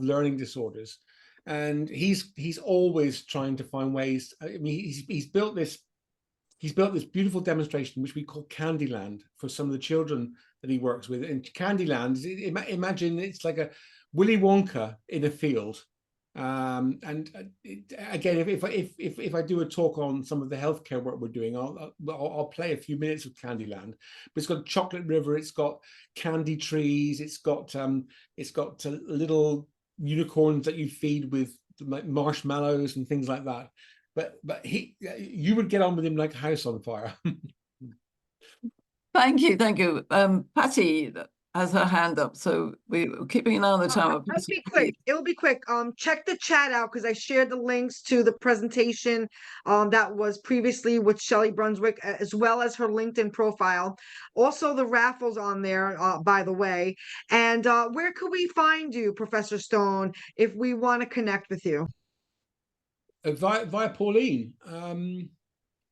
learning disorders. And he's always trying to find ways. I mean, he's built this beautiful demonstration, which we call Candyland, for some of the children that he works with. And Candyland, imagine it's like a Willy Wonka in a field. Again, if I do a talk on some of the healthcare work we're doing, I'll play a few minutes of Candyland. But it's got a chocolate river, it's got candy trees, it's got little unicorns that you feed with marshmallows and things like that. But you would get on with him like a house on fire. Thank you. Patty has her hand up, so we're keeping an eye on the time. It'll be quick. It'll be quick. Check the chat out, because I shared the links to the presentation that was previously with Shelley Brunswick, as well as her LinkedIn profile. Also, the raffles on there, by the way. And where could we find you, Professor Stone, if we want to connect with you? Via Pauline.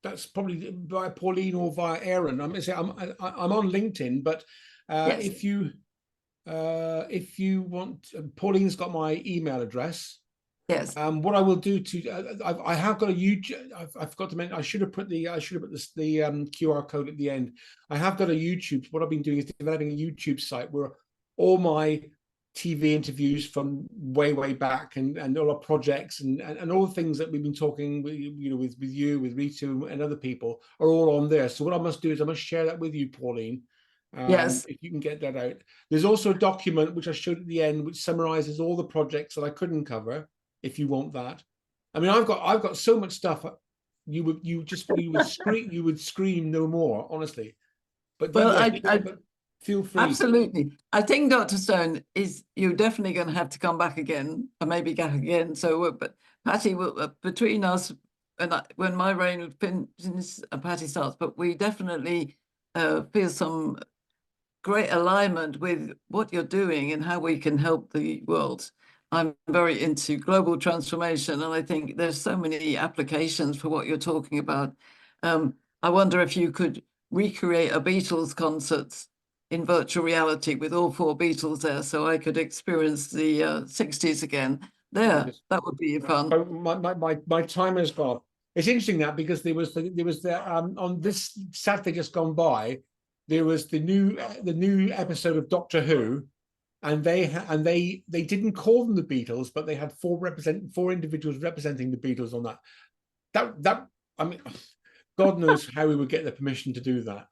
That's probably via Pauline or via Aaron. I'm on LinkedIn, but Yes. if you want, Pauline's got my email address. Yes. What I will do I have got a YouTube. I forgot to mention. I should have put the QR code at the end. I have got a YouTube. What I've been doing is developing a YouTube site where all my TV interviews from way back and all our projects and all the things that we've been talking with you, with Ritu and other people are all on there. So what I must do is I must share that with you, Pauline. Yes. If you can get that out. There's also a document which I showed at the end, which summarizes all the projects that I couldn't cover, if you want that. I mean, I've got so much stuff. You would scream no more, honestly. But Well, but feel free. Absolutely. I think, Dr. Stone, you're definitely going to have to come back again, or maybe back again. So, but Patty, between us, and when my reign finishes, Patty starts, but we definitely feel some great alignment with what you're doing and how we can help the world. I'm very into global transformation, and I think there's so many applications for what you're talking about. I wonder if you could recreate a Beatles concert in virtual reality with all 4 Beatles there, so I could experience the 60s again. That would be fun. My time has gone. It's interesting that, because there was on this Saturday just gone by, there was the new episode of Doctor Who, and they didn't call them the Beatles, but they had 4 individuals representing the Beatles on that. That I mean, God knows how we would get the permission to do that.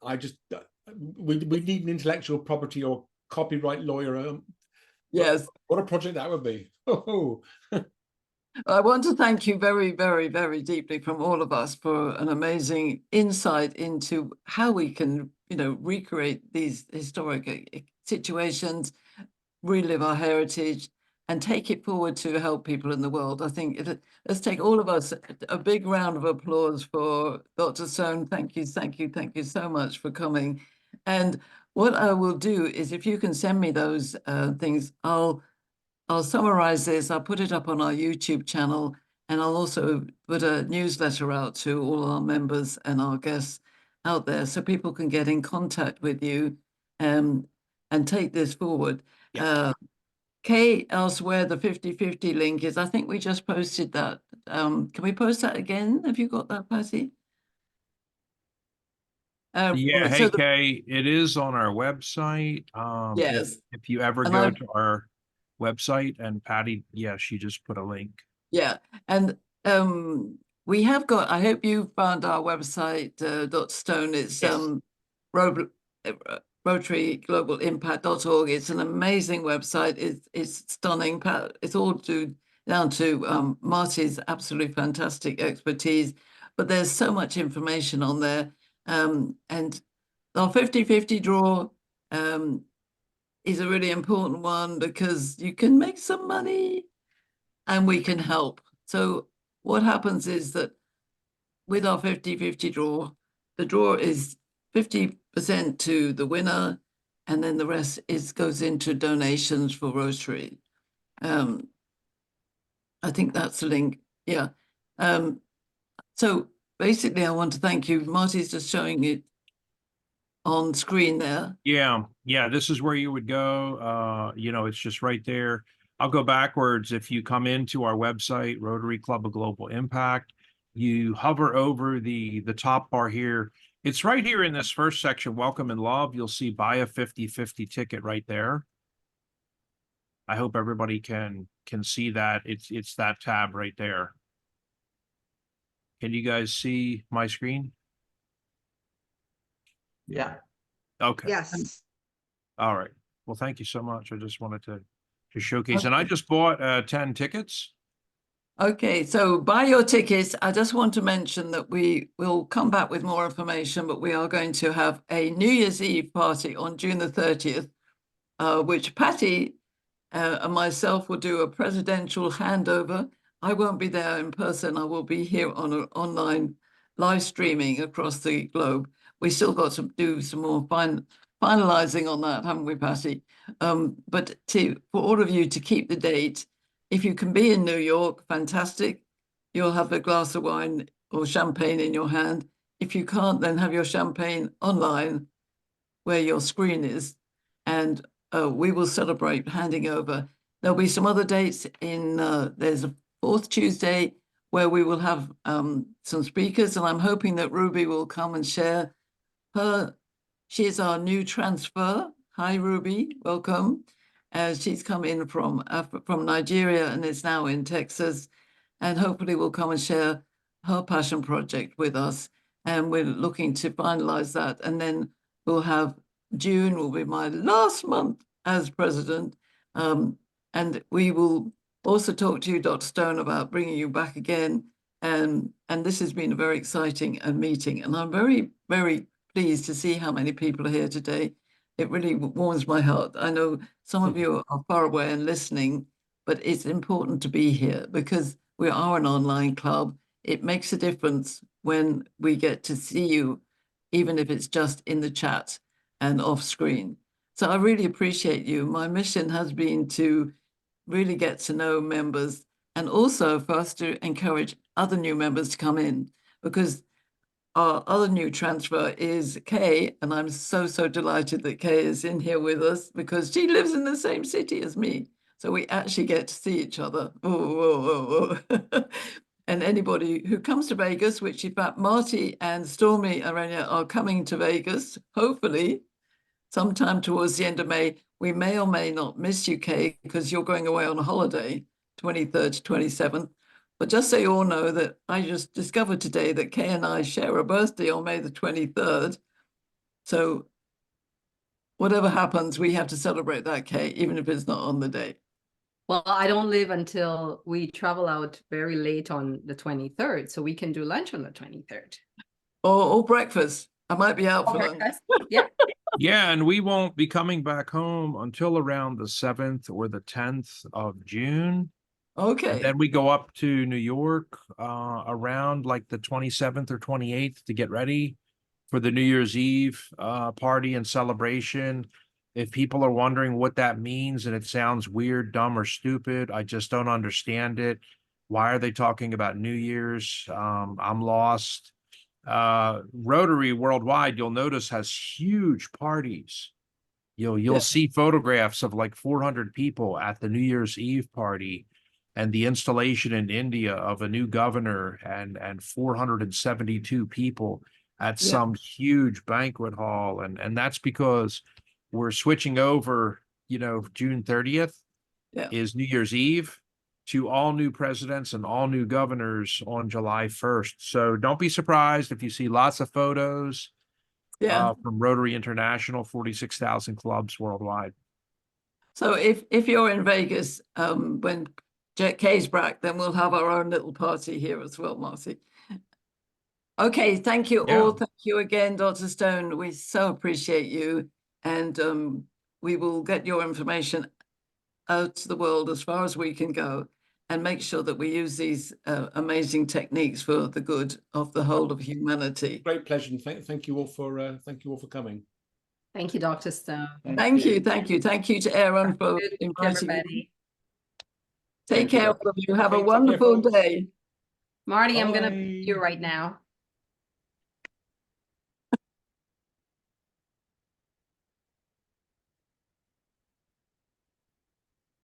We need an intellectual property or copyright lawyer. Yes. What a project that would be. Oh. I want to thank you very, very, very deeply from all of us for an amazing insight into how we can, recreate these historic situations, relive our heritage, and take it forward to help people in the world. I think let's take all of us a big round of applause for Dr. Stone. Thank you so much for coming. And what I will do is, if you can send me those things, I'll summarize this. I'll put it up on our YouTube channel, and I'll also put a newsletter out to all our members and our guests out there, so people can get in contact with you and take this forward. Yeah. Kay, elsewhere, the 50/50 link is, I think we just posted that. Can we post that again? Have you got that, Patty? Yeah, hey, Kay, it is on our website. Yes. If you ever go to our website, and Patty, she just put a link. Yeah. And we have got, I hope you found our website, Dr. Stone. It's rotaryglobalimpat.org. It's an amazing website. It's stunning. It's all down to Marty's absolutely fantastic expertise, but there's so much information on there. And our 50-50 draw is a really important one because you can make some money and we can help. So what happens is that with our 50-50 draw, the draw is 50% to the winner, and then the rest goes into donations for Rotary. I think that's the link. Yeah. So basically, I want to thank you. Marty's just showing it on screen there. Yeah, yeah, this is where you would go. You know, it's just right there. I'll go backwards. If you come into our website, Rotary Club of Global Impact, you hover over the top bar here. It's right here in this first section, Welcome and Love. You'll see buy a 50-50 ticket right there. I hope everybody can see that. It's that tab right there. Can you guys see my screen? Yeah. Okay. Yes. All right. Well, thank you so much. I just wanted to showcase, and I just bought 10 tickets. Okay, so buy your tickets. I just want to mention that we will come back with more information, but we are going to have a New Year's Eve party on June the 30th, which Patty and myself will do a presidential handover. I won't be there in person. I will be here on an online live streaming across the globe. We still got to do some more finalizing on that, haven't we, Patty? But for all of you to keep the date, if you can be in New York, fantastic. You'll have a glass of wine or champagne in your hand. If you can't, then have your champagne online where your screen is. And we will celebrate handing over. There'll be some other dates there's a fourth Tuesday where we will have some speakers, and I'm hoping that Ruby will come and share she is our new transfer. Hi, Ruby, welcome. She's come in from Nigeria and is now in Texas, and hopefully will come and share her passion project with us. And we're looking to finalize that. And then we'll have June will be my last month as president. And we will also talk to you, Dr. Stone, about bringing you back again. And this has been a very exciting meeting. And I'm very, very pleased to see how many people are here today. It really warms my heart. I know some of you are far away and listening, but it's important to be here because we are an online club. It makes a difference when we get to see you, even if it's just in the chat and off screen. So I really appreciate you. My mission has been to really get to know members and also for us to encourage other new members to come in, because our other new transfer is Kay, and I'm so delighted that Kay is in here with us because she lives in the same city as me. So we actually get to see each other. And anybody who comes to Vegas, which in fact Marty and Stormy are coming to Vegas, hopefully sometime towards the end of May. We may or may not miss you, Kay, because you're going away on a holiday, 23rd to 27th. But just so you all know that I just discovered today that Kay and I share a birthday on May the 23rd. So whatever happens, we have to celebrate that, Kay, even if it's not on the day. Well, I don't live until we travel out very late on the 23rd, so we can do lunch on the 23rd. Or breakfast. I might be out for lunch. Yeah. Yeah, and we won't be coming back home until around the 7th or the 10th of June. Okay. And then we go up to New York around like the 27th or 28th to get ready for the New Year's Eve party and celebration. If people are wondering what that means and it sounds weird, dumb, or stupid, I just don't understand it. Why are they talking about New Year's? I'm lost. Rotary worldwide, you'll notice, has huge parties. You'll see photographs of like 400 people at the New Year's Eve party, and the installation in India of a new governor and 472 people at some huge banquet hall. And that's because we're switching over, June 30th is New Year's Eve to all new presidents and all new governors on July 1st. So don't be surprised if you see lots of photos from Rotary International, 46,000 clubs worldwide. So if you're in Vegas, when Kay's back, then we'll have our own little party here as well, Marcy. Okay, thank you Yeah. all. Thank you again, Dr. Stone. We so appreciate you. And we will get your information out to the world as far as we can go and make sure that we use these amazing techniques for the good of the whole of humanity. Great pleasure. And thank you all for coming. Thank you, Dr. Stone. Thank you. Thank you to Aaron for Good, inviting me. everybody. Take Thank you, care, Dr. all of you. Have Okay, a take care, wonderful folks. day. Marty, I'm gonna Bye. you right now.